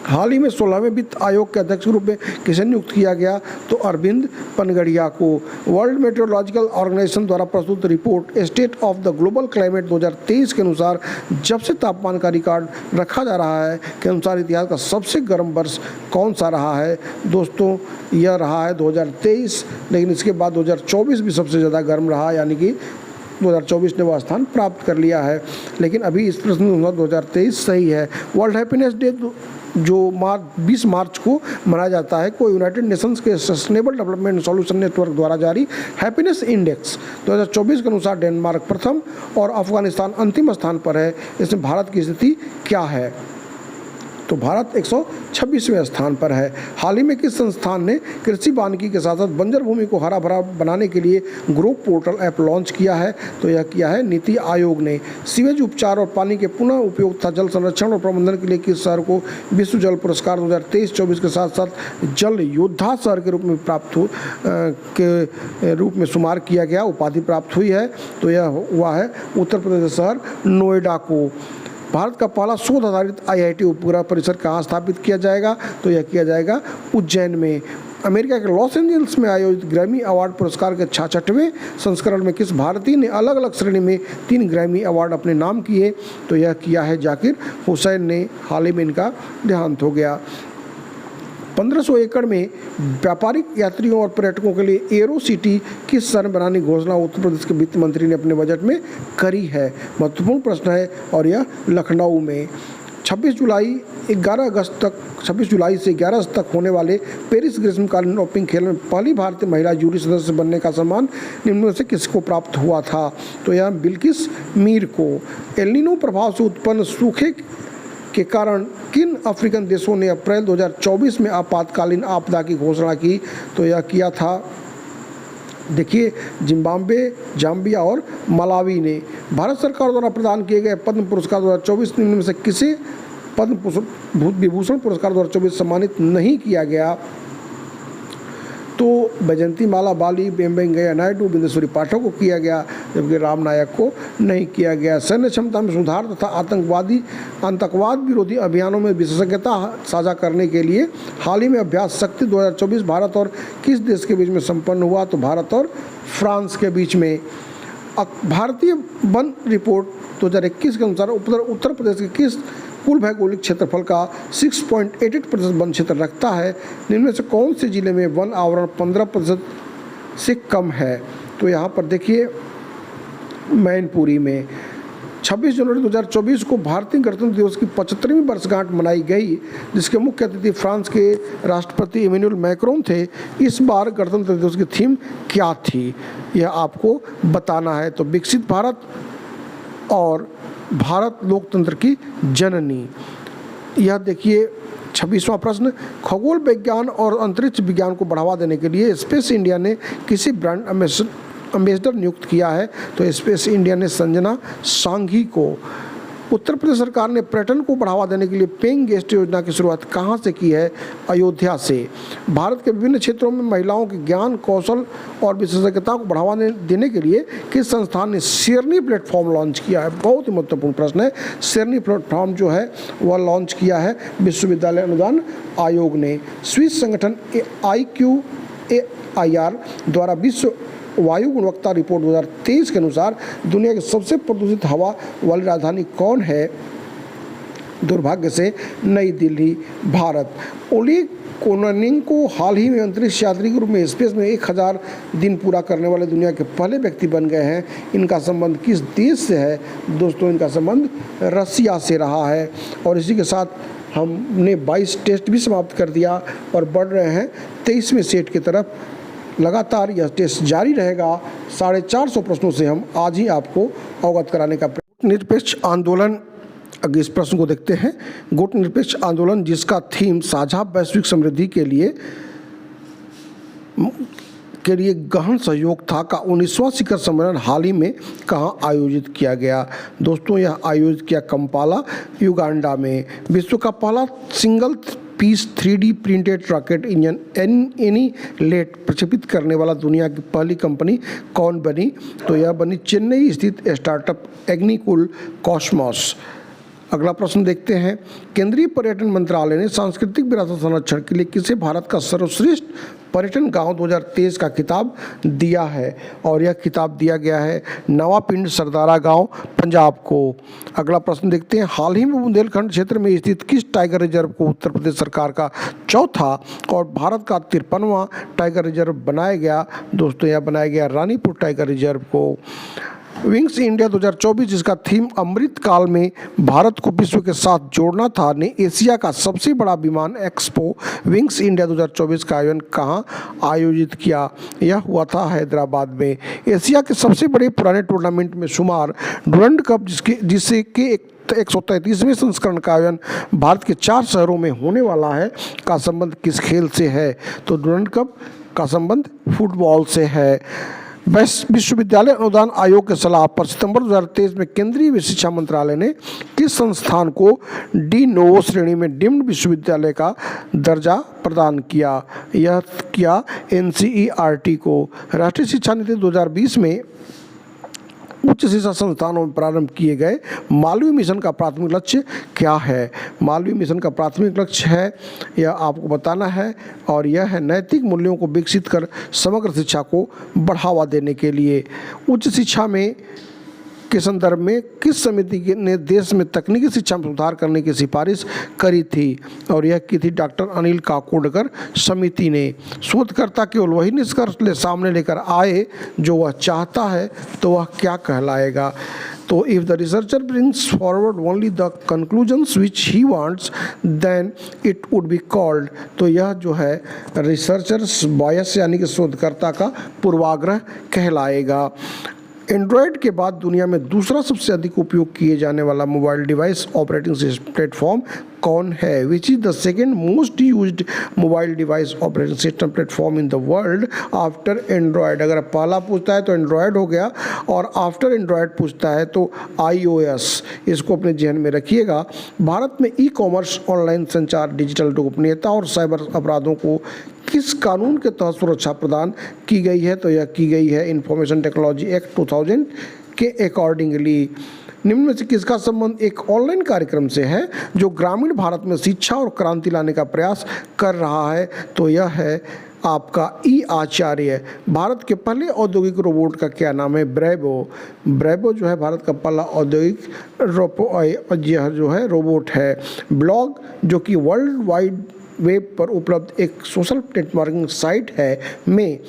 हाल ही में 16वें वित्त आयोग के अध्यक्ष के रूप में किसे नियुक्त किया गया? तो अरविंद पनगड़िया को। वर्ल्ड मेट्रोलॉजिकल ऑर्गेनाइजेशन द्वारा प्रस्तुत report state of the global climate 2023 के अनुसार जब से तापमान का रिकॉर्ड रखा जा रहा है के अनुसार इतिहास का सबसे गर्म वर्ष कौन सा रहा है? दोस्तों यह रहा है 2023, लेकिन इसके बाद 2024 भी सबसे ज़्यादा गर्म रहा, यानी कि 2024 ने वह स्थान प्राप्त कर लिया है। लेकिन अभी इस प्रश्न में 2023 सही है। वर्ल्ड हैप्पीनेस डे जो 20 मार्च को मनाया जाता है को यूनाइटेड नेशंस के सस्टेनेबल डेवलपमेंट सॉल्यूशन नेटवर्क द्वारा जारी हैप्पीनेस इंडेक्स 2024 के अनुसार डेनमार्क प्रथम और अफगानिस्तान अंतिम स्थान पर है। इसमें भारत की स्थिति क्या है? तो भारत 126वें स्थान पर है। हाल ही में किस संस्थान ने कृषि वानिकी के साथ साथ बंजर भूमि को हरा भरा बनाने के लिए ग्रुप पोर्टल ऐप लॉन्च किया है? तो यह किया है नीति आयोग ने। सीवेज उपचार और पानी के पुनः उपयोग तथा जल संरक्षण और प्रबंधन के लिए किस शहर को विश्व जल पुरस्कार 2023-24 के साथ साथ जल योद्धा शहर के रूप में शुमार किया गया, उपाधि प्राप्त हुई है? तो यह हुआ है उत्तर प्रदेश शहर नोएडा को। भारत का पहला शोध आधारित IIT उपग्रह परिसर कहाँ स्थापित किया जाएगा? तो यह किया जाएगा उज्जैन में। अमेरिका के लॉस एंजल्स में आयोजित ग्रैमी अवार्ड पुरस्कार के 66वें संस्करण में किस भारतीय ने अलग अलग श्रेणी में 3 ग्रैमी अवार्ड अपने नाम किए? तो यह किया है जाकिर हुसैन ने। हाल ही में इनका देहांत हो गया। 1500 एकड़ में व्यापारिक यात्रियों और पर्यटकों के लिए एरो सिटी किस शहर में बनाने की घोषणा उत्तर प्रदेश के वित्त मंत्री ने अपने बजट में करी है? महत्वपूर्ण प्रश्न है और यह लखनऊ में। 26 जुलाई से 11 अगस्त तक होने वाले पेरिस ग्रीष्मकालीन ओलंपिक खेल में पहली भारतीय महिला जूरी सदस्य बनने का सम्मान निम्न में से किसको प्राप्त हुआ था? तो यह बिल्किस मीर को। एल नीनो प्रभाव से उत्पन्न सूखे के कारण किन अफ्रीकन देशों ने अप्रैल 2024 में आपातकालीन आपदा की घोषणा की? तो यह किया था देखिए जिम्बाब्वे, जाम्बिया और मलावी ने। भारत सरकार द्वारा प्रदान किए गए पद्म पुरस्कार 2024 में से किसे पद्म विभूषण पुरस्कार 2024 सम्मानित नहीं किया गया? तो बैजंती माला बाली, वेंकैया नायडू, बिंदेश्वरी पाठक को किया गया, जबकि राम नायक को नहीं किया गया। सैन्य क्षमता में सुधार तथा आतंकवाद विरोधी अभियानों में विशेषज्ञता साझा करने के लिए हाल ही में अभ्यास शक्ति 2024 भारत और किस देश के बीच में संपन्न हुआ? तो भारत और फ्रांस के बीच में। भारतीय वन रिपोर्ट 2021 के अनुसार उत्तर प्रदेश के किस कुल भौगोलिक क्षेत्रफल का 6.88% वन क्षेत्र रखता है? इनमें से कौन से जिले में वन आवरण 15% से कम है? तो यहाँ पर देखिए मैनपुरी में। 26 जनवरी 2024 को भारतीय गणतंत्र दिवस की 75वीं वर्षगांठ मनाई गई, जिसके मुख्य अतिथि फ्रांस के राष्ट्रपति इमैनुअल मैक्रोन थे। इस बार गणतंत्र दिवस की थीम क्या थी? यह आपको बताना है। तो विकसित भारत और भारत लोकतंत्र की जननी। यह देखिए 26वां प्रश्न, खगोल विज्ञान और अंतरिक्ष विज्ञान को बढ़ावा देने के लिए स्पेस इंडिया ने किसी ब्रांड एम्बेसडर नियुक्त किया है? तो स्पेस इंडिया ने संजना सांघी को। उत्तर प्रदेश सरकार ने पर्यटन को बढ़ावा देने के लिए पेइंग गेस्ट योजना की शुरुआत कहाँ से की है? अयोध्या से। भारत के विभिन्न क्षेत्रों में महिलाओं के ज्ञान, कौशल और विशेषज्ञता को बढ़ावा देने के लिए किस संस्थान ने शेरनी प्लेटफॉर्म लॉन्च किया है? बहुत ही महत्वपूर्ण प्रश्न है। शेरनी प्लेटफॉर्म जो है वह लॉन्च किया है विश्वविद्यालय अनुदान आयोग ने। स्विस संगठन IQAIR द्वारा विश्व वायु गुणवत्ता रिपोर्ट 2023 के अनुसार दुनिया की सबसे प्रदूषित हवा वाली राजधानी कौन है? दुर्भाग्य से नई दिल्ली, भारत। कोननिंग को हाल ही में अंतरिक्ष यात्री के रूप में स्पेस में 1000 दिन पूरा करने वाले दुनिया के पहले व्यक्ति बन गए हैं। इनका संबंध किस देश से है? दोस्तों, इनका संबंध रसिया से रहा है। और इसी के साथ हमने 22 टेस्ट भी समाप्त कर दिया और बढ़ रहे हैं 23वें सेट की तरफ। लगातार यह टेस्ट जारी रहेगा। 450 प्रश्नों से हम आज ही आपको अवगत कराने का निरपेक्ष आंदोलन। अगर इस प्रश्न को देखते हैं, गुट निरपेक्ष आंदोलन जिसका थीम साझा वैश्विक समृद्धि के लिए गहन सहयोग था का 19वां शिखर सम्मेलन हाल ही में कहाँ आयोजित किया गया? दोस्तों, यह आयोजित किया कंपाला, युगांडा में। विश्व का पहला single piece 3D printed rocket engine Agnilet प्रक्षेपित करने वाला दुनिया की पहली कंपनी कौन बनी? तो यह बनी चेन्नई स्थित स्टार्टअप एग्निकुल कॉस्मोस। अगला प्रश्न देखते हैं, केंद्रीय पर्यटन मंत्रालय ने सांस्कृतिक विरासत संरक्षण के लिए किसे भारत का सर्वश्रेष्ठ पर्यटन गांव 2023 का खिताब दिया है? और यह खिताब दिया गया है नवापिंड सरदारा गांव, पंजाब को। अगला प्रश्न देखते हैं, हाल ही में बुंदेलखंड क्षेत्र में स्थित किस टाइगर रिजर्व को उत्तर प्रदेश सरकार का चौथा और भारत का 53वां टाइगर रिजर्व बनाया गया? दोस्तों, यह बनाया गया रानीपुर टाइगर रिजर्व को। विंग्स इंडिया 2024 जिसका थीम अमृत काल में भारत को विश्व के साथ जोड़ना था, ने एशिया का सबसे बड़ा विमान एक्सपो विंग्स इंडिया 2024 का आयोजन कहाँ आयोजित किया? यह हुआ था हैदराबाद में। एशिया के सबसे बड़े पुराने टूर्नामेंट में शुमार डुरंड कप जिसे के 133वें संस्करण का आयोजन भारत के 4 शहरों में होने वाला है का संबंध किस खेल से है? तो डुरंड कप का संबंध फुटबॉल से है। विश्वविद्यालय अनुदान आयोग के सलाह पर सितंबर 2023 में केंद्रीय शिक्षा मंत्रालय ने किस संस्थान को डी नोवो श्रेणी में डीम्ड विश्वविद्यालय का दर्जा प्रदान किया? यह किया NCERT को। राष्ट्रीय शिक्षा नीति 2020 में उच्च शिक्षा संस्थानों में प्रारंभ किए गए मालवीय मिशन का प्राथमिक लक्ष्य क्या है? मालवीय मिशन का प्राथमिक लक्ष्य है, यह आपको बताना है, और यह है नैतिक मूल्यों को विकसित कर समग्र शिक्षा को बढ़ावा देने के लिए। उच्च शिक्षा में के संदर्भ में किस समिति ने देश में तकनीकी शिक्षा में सुधार करने की सिफारिश करी थी? और यह की थी डॉक्टर अनिल काकोडकर समिति ने। शोधकर्ता केवल वही निष्कर्ष सामने लेकर आए जो वह चाहता है, तो वह क्या कहलाएगा? तो if the researcher brings forward only the conclusions which he wants then it would be called. तो यह जो है रिसर्चर्स बायस यानी कि शोधकर्ता का पूर्वाग्रह कहलाएगा। एंड्रॉयड के बाद दुनिया में दूसरा सबसे अधिक उपयोग किए जाने वाला mobile device operating system platform कौन है? Which is the second most used mobile device operating system platform in the world after Android? अगर पहला पूछता है तो एंड्रॉयड हो गया, और आफ्टर एंड्रॉयड पूछता है तो iOS। इसको अपने जहन में रखिएगा। भारत में ई-कॉमर्स, ऑनलाइन संचार, डिजिटल गोपनीयता और साइबर अपराधों को किस कानून के तहत सुरक्षा प्रदान की गई है? तो यह की गई है इंफॉर्मेशन टेक्नोलॉजी एक्ट 2000 के अकॉर्डिंगली। निम्न में से किसका संबंध एक ऑनलाइन कार्यक्रम से है जो ग्रामीण भारत में शिक्षा और क्रांति लाने का प्रयास कर रहा है? तो यह है आपका आचार्य। भारत के पहले औद्योगिक रोबोट का क्या नाम है? ब्रेवो। ब्रेवो जो है भारत का पहला औद्योगिक जो है रोबोट है। ब्लॉग जो कि वर्ल्ड वाइड वेब पर उपलब्ध एक सोशल नेटवर्किंग साइट है, में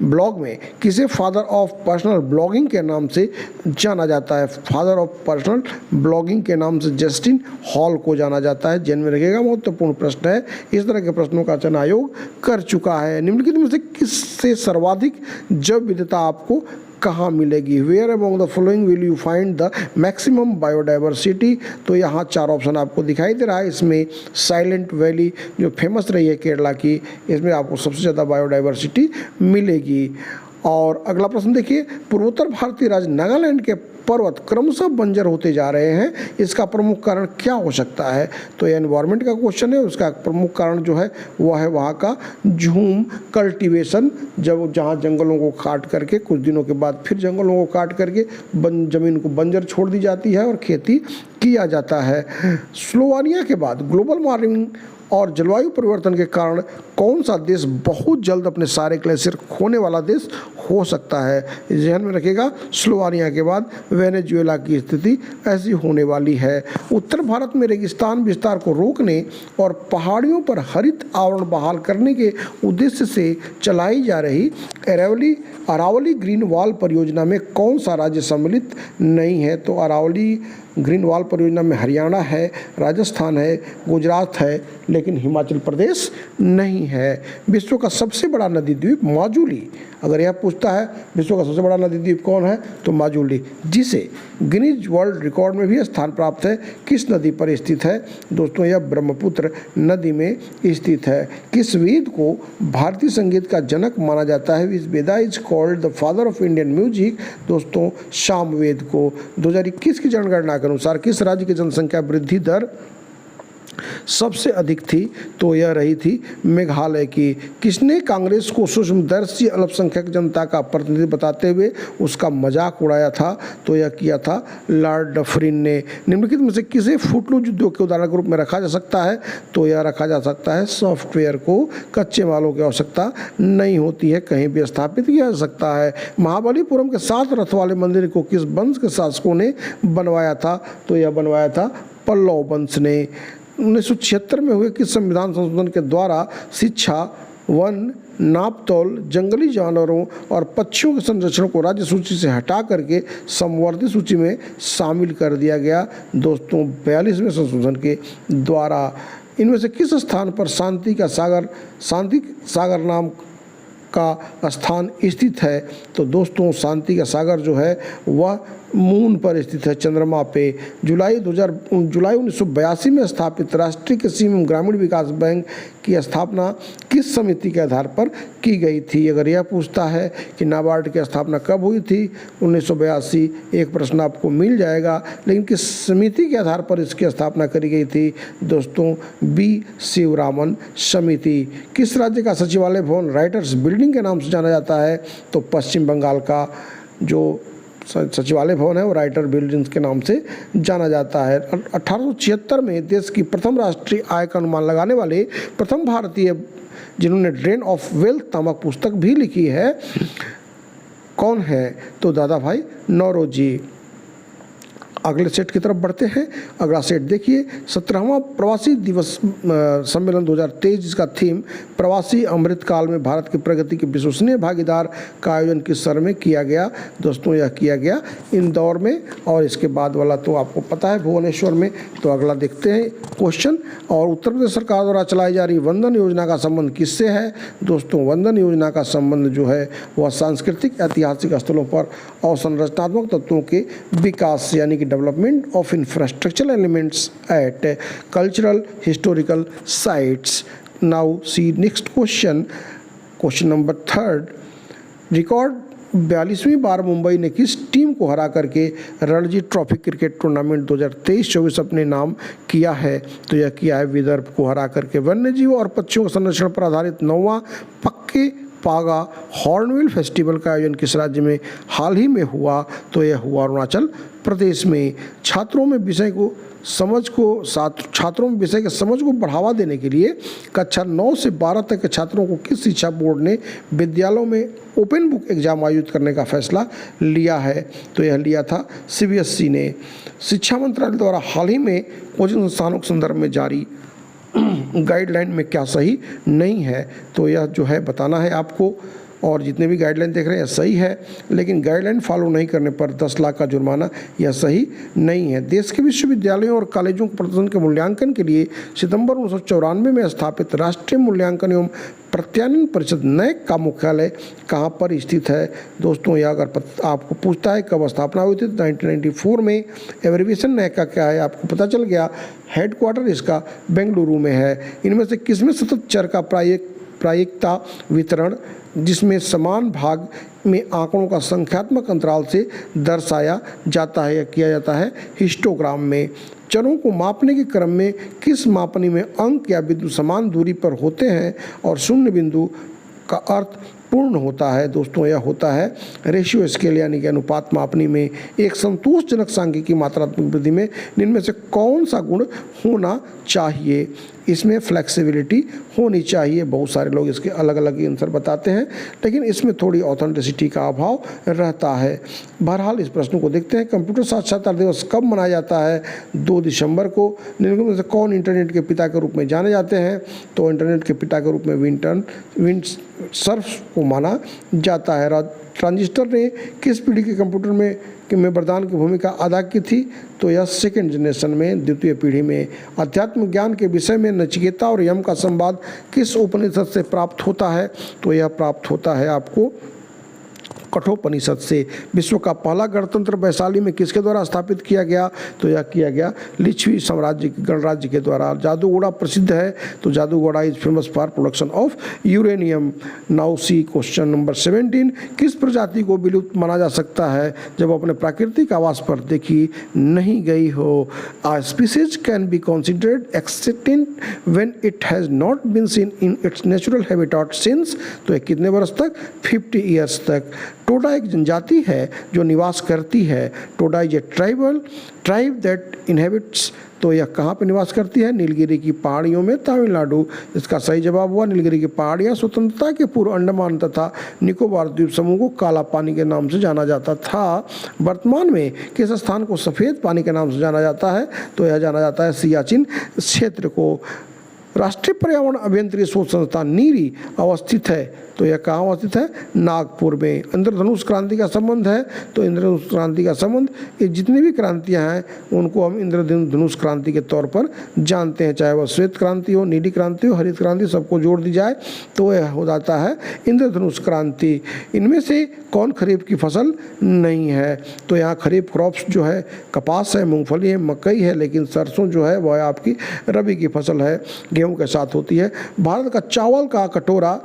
ब्लॉग में किसे फादर ऑफ पर्सनल ब्लॉगिंग के नाम से जाना जाता है? फादर ऑफ पर्सनल ब्लॉगिंग के नाम से जस्टिन हॉल को जाना जाता है। जन्म रखेगा, महत्वपूर्ण प्रश्न है। इस तरह के प्रश्नों का चयन आयोग कर चुका है। निम्नलिखित में से किससे सर्वाधिक जैव विविधता आपको कहाँ मिलेगी? Where among the following will you find the maximum biodiversity? तो यहाँ 4 ऑप्शन आपको दिखाई दे रहा है। इसमें साइलेंट वैली जो फेमस रही है केरला की, इसमें आपको सबसे ज़्यादा बायोडाइवर्सिटी मिलेगी। और अगला प्रश्न देखिए, पूर्वोत्तर भारतीय राज्य नागालैंड के पर्वत क्रमशः बंजर होते जा रहे हैं, इसका प्रमुख कारण क्या हो सकता है? तो यह एनवायरनमेंट का क्वेश्चन है। उसका प्रमुख कारण जो है वह है वहाँ का झूम कल्टीवेशन, जब जहाँ जंगलों को काट करके कुछ दिनों के बाद फिर जंगलों को काट करके ज़मीन को बंजर छोड़ दी जाती है और खेती किया जाता है। स्लोवानिया के बाद ग्लोबल वार्मिंग और जलवायु परिवर्तन के कारण कौन सा देश बहुत जल्द अपने सारे ग्लेशियर खोने वाला देश हो सकता है। ध्यान में रखिएगा, स्लोवानिया के बाद वेनेजुएला की स्थिति ऐसी होने वाली है। उत्तर भारत में रेगिस्तान विस्तार को रोकने और पहाड़ियों पर हरित आवरण बहाल करने के उद्देश्य से चलाई जा रही अरावली ग्रीन वॉल परियोजना में कौन सा राज्य सम्मिलित नहीं है? तो अरावली ग्रीन वॉल परियोजना में हरियाणा है, राजस्थान है, गुजरात है, लेकिन हिमाचल प्रदेश नहीं है। विश्व का सबसे बड़ा नदी द्वीप माजुली, अगर यह पूछता है विश्व का सबसे बड़ा नदी द्वीप कौन है, तो माजुली, जिसे गिनीज वर्ल्ड रिकॉर्ड में भी स्थान प्राप्त है, किस नदी पर स्थित है? दोस्तों यह ब्रह्मपुत्र नदी में स्थित है। किस वेद को भारतीय संगीत का जनक माना जाता है? Which Veda is called the father of Indian music? दोस्तों सामवेद को। 2021 की जनगणना के अनुसार किस राज्य की जनसंख्या वृद्धि दर सबसे अधिक थी? तो यह रही थी मेघालय की। किसने कांग्रेस को सूक्ष्मदर्शी अल्पसंख्यक जनता का प्रतिनिधि बताते हुए उसका मजाक उड़ाया था? तो यह किया था लॉर्ड डफरिन ने। निम्नलिखित में से किसे फुटलूज उद्योग के उदाहरण के रूप में रखा जा सकता है? तो यह रखा जा सकता है सॉफ्टवेयर को। कच्चे मालों की आवश्यकता नहीं होती है, कहीं भी स्थापित किया जा सकता है। महाबलीपुरम के 7 रथ वाले मंदिर को किस वंश के शासकों ने बनवाया था? तो यह बनवाया था पल्लव वंश ने। 1976 में हुए किस संविधान संशोधन के द्वारा शिक्षा, वन, नापतोल, जंगली जानवरों और पक्षियों के संरक्षण को राज्य सूची से हटा करके समवर्ती सूची में शामिल कर दिया गया? दोस्तों 42वें संशोधन के द्वारा। इनमें से किस स्थान पर शांति सागर नाम का स्थान स्थित है? तो दोस्तों शांति का सागर जो है वह मून पर स्थित है, चंद्रमा पे। जुलाई 1982 में स्थापित राष्ट्रीय कृषि एवं ग्रामीण विकास बैंक की स्थापना किस समिति के आधार पर की गई थी? अगर यह पूछता है कि नाबार्ड की स्थापना कब हुई थी 1982, एक प्रश्न आपको मिल जाएगा, लेकिन किस समिति के आधार पर इसकी स्थापना करी गई थी? दोस्तों बी शिवरामन समिति। किस राज्य का सचिवालय भवन राइटर्स बिल्डिंग के नाम से जाना जाता है? तो पश्चिम बंगाल का जो सचिवालय भवन है वो राइटर बिल्डिंग्स के नाम से जाना जाता है। 1876 में देश की प्रथम राष्ट्रीय आय का अनुमान लगाने वाले प्रथम भारतीय जिन्होंने ड्रेन ऑफ वेल्थ नामक पुस्तक भी लिखी है, कौन है? तो दादा भाई नौरोजी। अगले सेट की तरफ बढ़ते हैं। अगला सेट देखिए, 17वां प्रवासी दिवस सम्मेलन 2023, जिसका थीम प्रवासी अमृतकाल में भारत की प्रगति के विश्वसनीय भागीदार का आयोजन किस शहर में किया गया? दोस्तों यह किया गया इंदौर में, और इसके बाद वाला तो आपको पता है भुवनेश्वर में। तो अगला देखते हैं क्वेश्चन। और उत्तर प्रदेश सरकार द्वारा चलाई जा रही वंदन योजना का संबंध किससे है? दोस्तों वंदन योजना का संबंध जो है वह सांस्कृतिक ऐतिहासिक स्थलों पर और संरचनात्मक तत्वों के विकास यानी कि development of infrastructural elements at cultural historical sites. Now see next question, question number 3। Record 42वीं बार मुंबई ने किस टीम को हरा करके रणजी ट्रॉफी क्रिकेट टूर्नामेंट 2023-24 अपने नाम किया है? तो यह किया है विदर्भ को हरा करके। वन्यजीव और पक्षियों के संरक्षण पर आधारित 9वां पक्के पागा हॉर्नबिल फेस्टिवल का आयोजन किस राज्य में हाल ही में हुआ? तो यह हुआ अरुणाचल प्रदेश में। छात्रों में विषय के समझ को बढ़ावा देने के लिए कक्षा 9 से 12 तक के छात्रों को किस शिक्षा बोर्ड ने विद्यालयों में ओपन बुक एग्जाम आयोजित करने का फैसला लिया है? तो यह लिया था CBSE ने। शिक्षा मंत्रालय द्वारा हाल ही में कोचिंग संस्थानों के संदर्भ में जारी गाइडलाइन में क्या सही नहीं है? तो यह जो है बताना है आपको, और जितने भी गाइडलाइन देख रहे हैं सही है, लेकिन गाइडलाइन फॉलो नहीं करने पर 10 लाख का जुर्माना यह सही नहीं है। देश के विश्वविद्यालयों और कॉलेजों के प्रदर्शन के मूल्यांकन के लिए सितंबर 1994 में स्थापित राष्ट्रीय मूल्यांकन एवं प्रत्यायन परिषद NAAC का मुख्यालय कहाँ पर स्थित है? दोस्तों यह अगर आपको पूछता है कब स्थापना हुई थी, 1994 में। एब्रीविएशन NAAC का क्या है आपको पता चल गया। हेडक्वार्टर इसका बेंगलुरु में है। इनमें से किसमें सतत चर का प्रायिकता वितरण, जिसमें समान भाग में आंकड़ों का संख्यात्मक अंतराल से दर्शाया जाता है या किया जाता है? हिस्टोग्राम में। चरों को मापने के क्रम में किस मापनी में अंक या बिंदु समान दूरी पर होते हैं और शून्य बिंदु का अर्थ पूर्ण होता है? दोस्तों यह होता है रेशियो स्केल यानी कि अनुपात मापनी में। एक संतोषजनक सांख्यिकी मात्रात्मक वृद्धि में निम्न में से कौन सा गुण होना चाहिए? इसमें फ्लेक्सिबिलिटी होनी चाहिए। बहुत सारे लोग इसके अलग अलग आंसर बताते हैं, लेकिन इसमें थोड़ी ऑथेंटिसिटी का अभाव रहता है। बहरहाल इस प्रश्न को देखते हैं। कंप्यूटर साक्षरता दिवस कब मनाया जाता है? 2 दिसंबर को। निम्नलिखित में से कौन इंटरनेट के पिता के रूप में जाने जाते हैं? तो इंटरनेट के पिता के रूप में विंडसर्फ को माना जाता है। ट्रांजिस्टर ने किस पीढ़ी के कंप्यूटर में वरदान की भूमिका अदा की थी? तो यह सेकेंड जनरेशन में, द्वितीय पीढ़ी में। अध्यात्म ज्ञान के विषय में नचिकेता और यम का संवाद किस उपनिषद से प्राप्त होता है? तो यह प्राप्त होता है आपको कठोपनिषद से। विश्व का पहला गणतंत्र वैशाली में किसके द्वारा स्थापित किया गया? तो यह किया गया लिच्छवी साम्राज्य गणराज्य के द्वारा। जादूगोड़ा प्रसिद्ध है, तो Jaduguda is famous for production of uranium. Now see question number 17। किस प्रजाति को विलुप्त माना जा सकता है जब अपने प्राकृतिक आवास पर देखी नहीं गई हो? A species can be considered extinct when it has not been seen in its natural habitat since. तो यह कितने वर्ष तक? 50 ईयर्स तक। टोडा एक जनजाति है जो निवास करती है। Toda is a tribe that inhabits. तो यह कहाँ पर निवास करती है? नीलगिरी की पहाड़ियों में, तमिलनाडु। इसका सही जवाब हुआ नीलगिरी की पहाड़ियाँ। स्वतंत्रता के पूर्व अंडमान तथा निकोबार द्वीप समूह को काला पानी के नाम से जाना जाता था। वर्तमान में किस स्थान को सफ़ेद पानी के नाम से जाना जाता है? तो यह जाना जाता है सियाचिन क्षेत्र को। राष्ट्रीय पर्यावरण अभियंत्रीय शोध संस्थान नीरी अवस्थित है, तो यह कहाँ अवस्थित है? नागपुर में। इंद्रधनुष क्रांति का संबंध है, तो इंद्रधनुष क्रांति का संबंध, ये जितनी भी क्रांतियाँ हैं उनको हम इंद्रधनुष क्रांति के तौर पर जानते हैं। चाहे वह श्वेत क्रांति हो, नीली क्रांति हो, हरित क्रांति, सबको जोड़ दी जाए तो यह हो जाता है इंद्रधनुष क्रांति। इनमें से कौन खरीफ की फसल नहीं है? तो यहाँ खरीफ क्रॉप्स जो है कपास है, मूंगफली है, मकई है, लेकिन सरसों जो है वह आपकी रबी की फसल है, गेहूँ के साथ होती है। भारत का चावल का कटोरा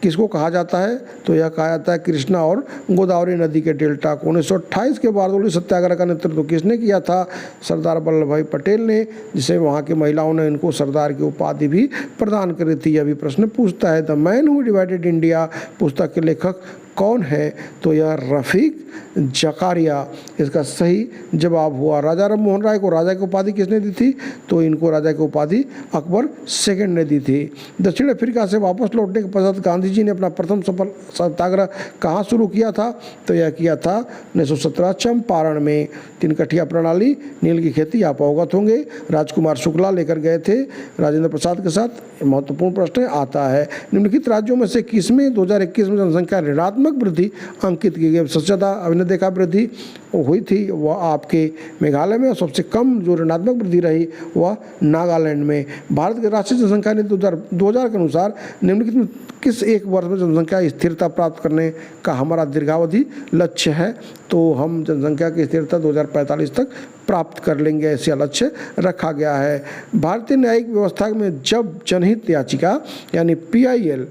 किसको कहा जाता है? तो यह कहा जाता है कृष्णा और गोदावरी नदी के डेल्टा को। 1928 के बारडोली सत्याग्रह का नेतृत्व किसने किया था? सरदार वल्लभ भाई पटेल ने, जिसे वहाँ की महिलाओं ने इनको सरदार की उपाधि भी प्रदान करी थी। यह भी प्रश्न पूछता है। The man who divided India पुस्तक के लेखक कौन है? तो यह रफ़ीक जकारिया इसका सही जवाब हुआ। राजा राम मोहन राय को राजा की उपाधि किसने दी थी? तो इनको राजा की उपाधि अकबर सेकंड ने दी थी। दक्षिण अफ्रीका से वापस लौटने के पश्चात गांधी जी ने अपना प्रथम सफल सत्याग्रह कहाँ शुरू किया था? तो यह किया था 1917 चंपारण में। तीन कठिया प्रणाली, नील की खेती, आप अवगत होंगे। राजकुमार शुक्ला लेकर गए थे राजेंद्र प्रसाद के साथ। महत्वपूर्ण प्रश्न आता है, निम्नलिखित राज्यों में से किसमें 2021 में जनसंख्या ऋणात्मक वृद्धि अंकित की गई? सबसे ज़्यादा अभिनय देखा वृद्धि हुई थी वह आपके मेघालय में, और सबसे कम जो ऋणात्मक वृद्धि रही वह नागालैंड में। भारत के राष्ट्रीय जनसंख्या नीति 2000 के अनुसार निम्नलिखित में किस एक वर्ष में जनसंख्या स्थिरता प्राप्त करने का हमारा दीर्घावधि लक्ष्य है? तो हम जनसंख्या की स्थिरता 2045 तक प्राप्त कर लेंगे, ऐसा लक्ष्य रखा गया है। भारतीय न्यायिक व्यवस्था में जब जनहित याचिका यानी PIL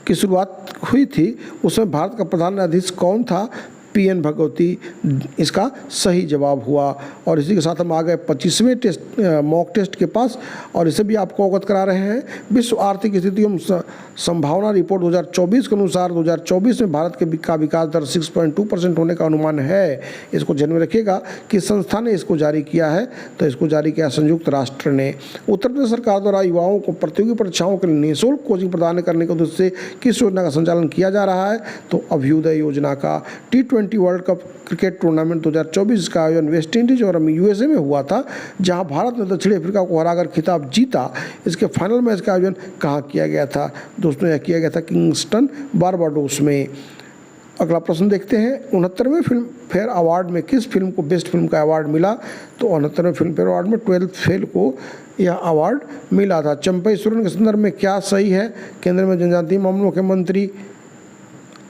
की शुरुआत हुई थी उसमें भारत का प्रधान न्यायाधीश कौन था? PN भगवती इसका सही जवाब हुआ। और इसी के साथ हम आ गए 25वें टेस्ट मॉक टेस्ट के पास, और इसे भी आपको अवगत करा रहे हैं। विश्व आर्थिक स्थिति एवं संभावना रिपोर्ट 2024 के अनुसार 2024 में भारत का विकास दर 6.2% होने का अनुमान है। इसको ध्यान में रखिएगा कि संस्था ने इसको जारी किया है, तो इसको जारी किया संयुक्त राष्ट्र ने। उत्तर प्रदेश सरकार द्वारा युवाओं को प्रतियोगी परीक्षाओं के लिए निःशुल्क कोचिंग प्रदान करने के उद्देश्य से किस योजना का संचालन किया जा रहा है? तो अभ्युदय योजना का। T20 world cup cricket tournament 2024 का आयोजन वेस्ट इंडीज और USA में हुआ था, जहां भारत ने दक्षिण अफ्रीका को हराकर खिताब जीता। इसके फाइनल मैच का आयोजन कहां किया गया था? दोस्तों यह किया गया था किंगस्टन, बारबाडोस में। अगला प्रश्न देखते हैं। 69वें फिल्म फेयर अवार्ड में किस फिल्म को बेस्ट फिल्म का अवार्ड मिला? तो 69वें फिल्म फेयर अवार्ड में 12th फेल को यह अवार्ड मिला था। चंपई सोरेन के संदर्भ में क्या सही है? केंद्र में जनजातीय मामलों के मंत्री,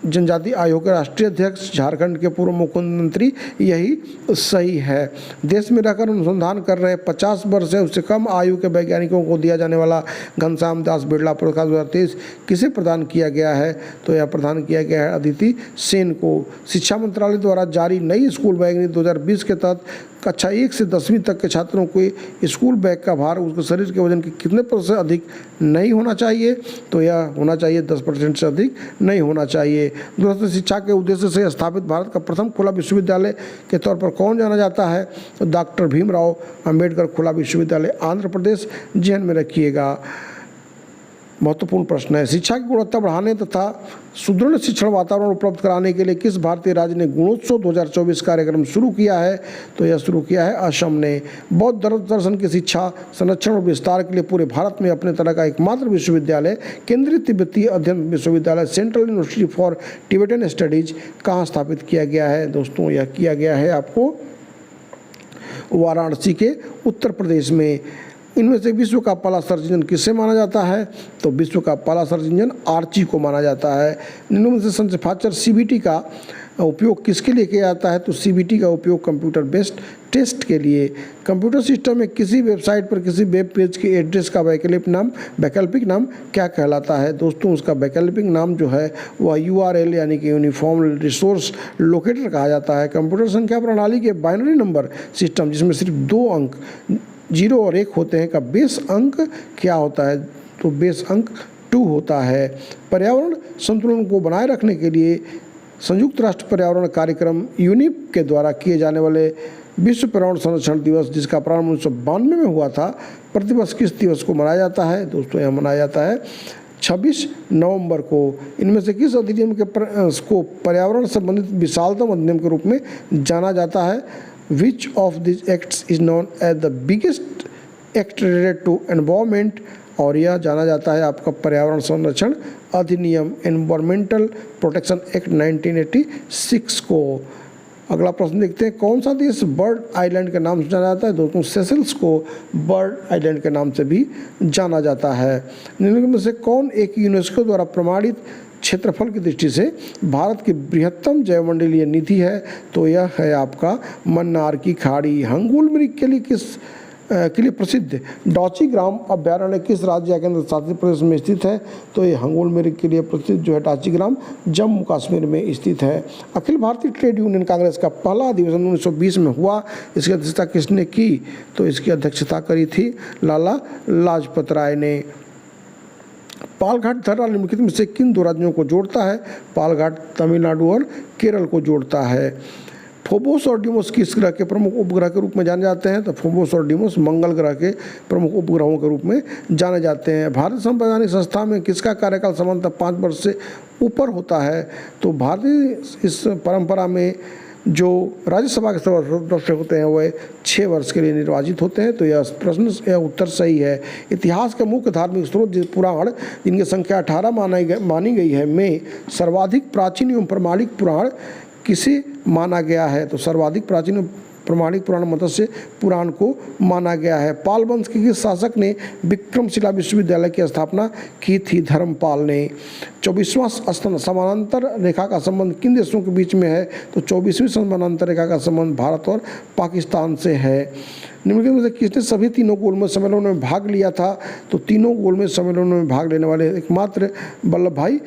जनजाति आयोग के राष्ट्रीय अध्यक्ष, झारखंड के पूर्व मुख्यमंत्री, यही सही है। देश में रहकर अनुसंधान कर रहे 50 वर्ष से उससे कम आयु के वैज्ञानिकों को दिया जाने वाला घनश्याम दास बिरला पुरस्कार 2023 किसे प्रदान किया गया है? तो यह प्रदान किया गया है अदिति सेन को। शिक्षा मंत्रालय द्वारा जारी नई स्कूल बैग नीति 2020 के तहत कक्षा 1 से 10वीं तक के छात्रों को स्कूल बैग का भार उसके शरीर के वजन के कितने % अधिक नहीं होना चाहिए? तो यह होना चाहिए 10% से अधिक नहीं होना चाहिए। दूरस्थ शिक्षा के उद्देश्य से स्थापित भारत का प्रथम खुला विश्वविद्यालय के तौर पर कौन जाना जाता है? तो डॉक्टर भीमराव अंबेडकर खुला विश्वविद्यालय आंध्र प्रदेश। जेएन में रखिएगा। महत्वपूर्ण प्रश्न है, शिक्षा की गुणवत्ता बढ़ाने तथा सुदृढ़ शिक्षण वातावरण उपलब्ध कराने के लिए किस भारतीय राज्य ने गुणोत्सव 2024 कार्यक्रम शुरू किया है? तो यह शुरू किया है असम ने। बौद्ध दर्शन की शिक्षा, संरक्षण और विस्तार के लिए पूरे भारत में अपने तरह का एकमात्र विश्वविद्यालय केंद्रीय तिब्बतीय अध्ययन विश्वविद्यालय central university for Tibetan studies कहाँ स्थापित किया गया है? दोस्तों यह किया गया है आपको वाराणसी के उत्तर प्रदेश में। इनमें से विश्व का पहला सर्च इंजन किससे माना जाता है? तो विश्व का पहला सर्च इंजन आर्ची को माना जाता है। निम्न से संचयफाचर सीबीटी का उपयोग किसके लिए किया जाता है? तो सीबीटी का उपयोग कंप्यूटर बेस्ड टेस्ट के लिए। कंप्यूटर सिस्टम में किसी वेबसाइट पर किसी वेब पेज के एड्रेस का वैकल्पिक नाम क्या कहलाता है? दोस्तों उसका वैकल्पिक नाम जो है वह यूआरएल यानी कि यूनिफॉर्म रिसोर्स लोकेटर कहा जाता है। कंप्यूटर संख्या प्रणाली के बाइनरी नंबर सिस्टम जिसमें सिर्फ 2 अंक 0 और 1 होते हैं का बेस अंक क्या होता है? तो बेस अंक 2 होता है। पर्यावरण संतुलन को बनाए रखने के लिए संयुक्त राष्ट्र पर्यावरण कार्यक्रम यूनिप के द्वारा किए जाने वाले विश्व पर्यावरण संरक्षण दिवस जिसका प्रारंभ 1992 में हुआ था, प्रतिवर्ष किस दिवस को मनाया जाता है? दोस्तों यह मनाया जाता है 26 नवंबर को। इनमें से किस अधिनियम को पर्यावरण संबंधित विशालतम अधिनियम के रूप में जाना जाता है? Which of these acts is known as the biggest act related to environment? और यह जाना जाता है आपका पर्यावरण संरक्षण अधिनियम एनवायरमेंटल प्रोटेक्शन एक्ट 1986 को। अगला प्रश्न देखते हैं, कौन सा देश बर्ड आइलैंड के नाम से जाना जाता है? दोस्तों सेशल्स को बर्ड आइलैंड के नाम से भी जाना जाता है। निम्नलिखित में से कौन एक यूनेस्को द्वारा प्रमाणित क्षेत्रफल की दृष्टि से भारत की बृहत्तम जैवमंडलीय निधि है? तो यह है आपका मन्नार की खाड़ी। हंगुल मृग के लिए प्रसिद्ध डॉची ग्राम अभ्यारण्य किस राज्य या केंद्र शासित प्रदेश में स्थित है? तो ये हंगुल मृग के लिए प्रसिद्ध जो है डॉची ग्राम जम्मू कश्मीर में स्थित है। अखिल भारतीय ट्रेड यूनियन कांग्रेस का पहला अधिवेशन 1920 में हुआ, इसकी अध्यक्षता किसने की? तो इसकी अध्यक्षता करी थी लाला लाजपत राय ने। पालघाट धर्रा निम्नलिखित में से किन 2 राज्यों को जोड़ता है? पालघाट तमिलनाडु और केरल को जोड़ता है। फोबोस और डिमोस किस ग्रह के प्रमुख उपग्रह के रूप में जाने जाते हैं? तो फोबोस और डिमोस मंगल ग्रह के प्रमुख उपग्रहों के रूप में जाने जाते हैं। भारतीय संवैधानिक संस्था में किसका कार्यकाल सामान्यतः 5 वर्ष से ऊपर होता है? तो भारतीय इस परंपरा में जो राज्यसभा के सदस्य होते हैं वह 6 वर्ष के लिए निर्वाचित होते हैं। तो यह उत्तर सही है। इतिहास के मुख्य धार्मिक स्रोत पुराण जिनकी संख्या 18 मानी गई है में सर्वाधिक प्राचीन एवं प्रमाणिक पुराण किसे माना गया है? तो सर्वाधिक प्राचीन प्रमाणिक पुराण मत्स्य पुराण को माना गया है। पाल वंश के किस शासक ने विक्रमशिला विश्वविद्यालय की स्थापना की थी? धर्मपाल ने। 24वां समानांतर रेखा का संबंध किन देशों के बीच में है? तो 24वीं समानांतर रेखा का संबंध भारत और पाकिस्तान से है। निम्नलिखित में से किसने सभी 3 गोलमेज सम्मेलनों में भाग लिया था? तो 3 गोलमेज सम्मेलनों में भाग लेने वाले एकमात्र वल्लभ भाई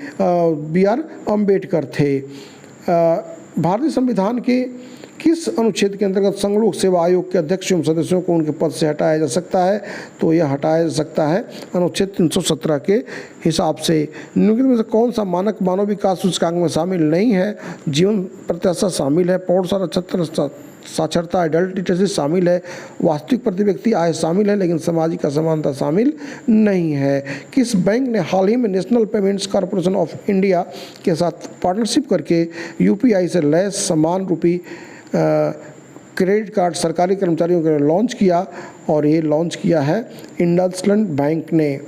BR अम्बेडकर थे। भारतीय संविधान के किस अनुच्छेद के अंतर्गत संघ सेवा आयोग के अध्यक्ष एवं सदस्यों को उनके पद से हटाया जा सकता है? तो यह हटाया जा सकता है अनुच्छेद 317 के हिसाब से। निम्नलिखित में से कौन सा मानक मानव विकास सूचकांक में शामिल नहीं है? जीवन प्रत्याशा शामिल है, पौध साक्षरता एडल्ट लिटरेसी शामिल है, वास्तविक प्रति व्यक्ति आय शामिल है, लेकिन सामाजिक असमानता शामिल नहीं है। किस बैंक ने हाल ही में national payments corporation of India के साथ पार्टनरशिप करके UPI से लैस समान रूपी क्रेडिट कार्ड सरकारी कर्मचारियों के लिए लॉन्च किया? और ये लॉन्च किया है इंडसलैंड बैंक ने।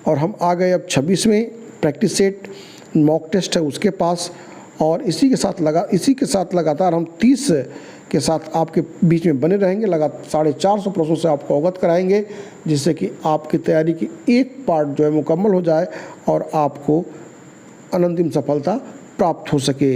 और हम आ गए अब 26वें प्रैक्टिस सेट मॉक टेस्ट है उसके पास, और इसी के साथ लगातार हम 30 के साथ आपके बीच में बने रहेंगे। लगातार 450 प्रश्नों से आपको अवगत कराएंगे, जिससे कि आपकी तैयारी की एक पार्ट जो है मुकम्मल हो जाए और आपको अनंतिम सफलता प्राप्त हो सके।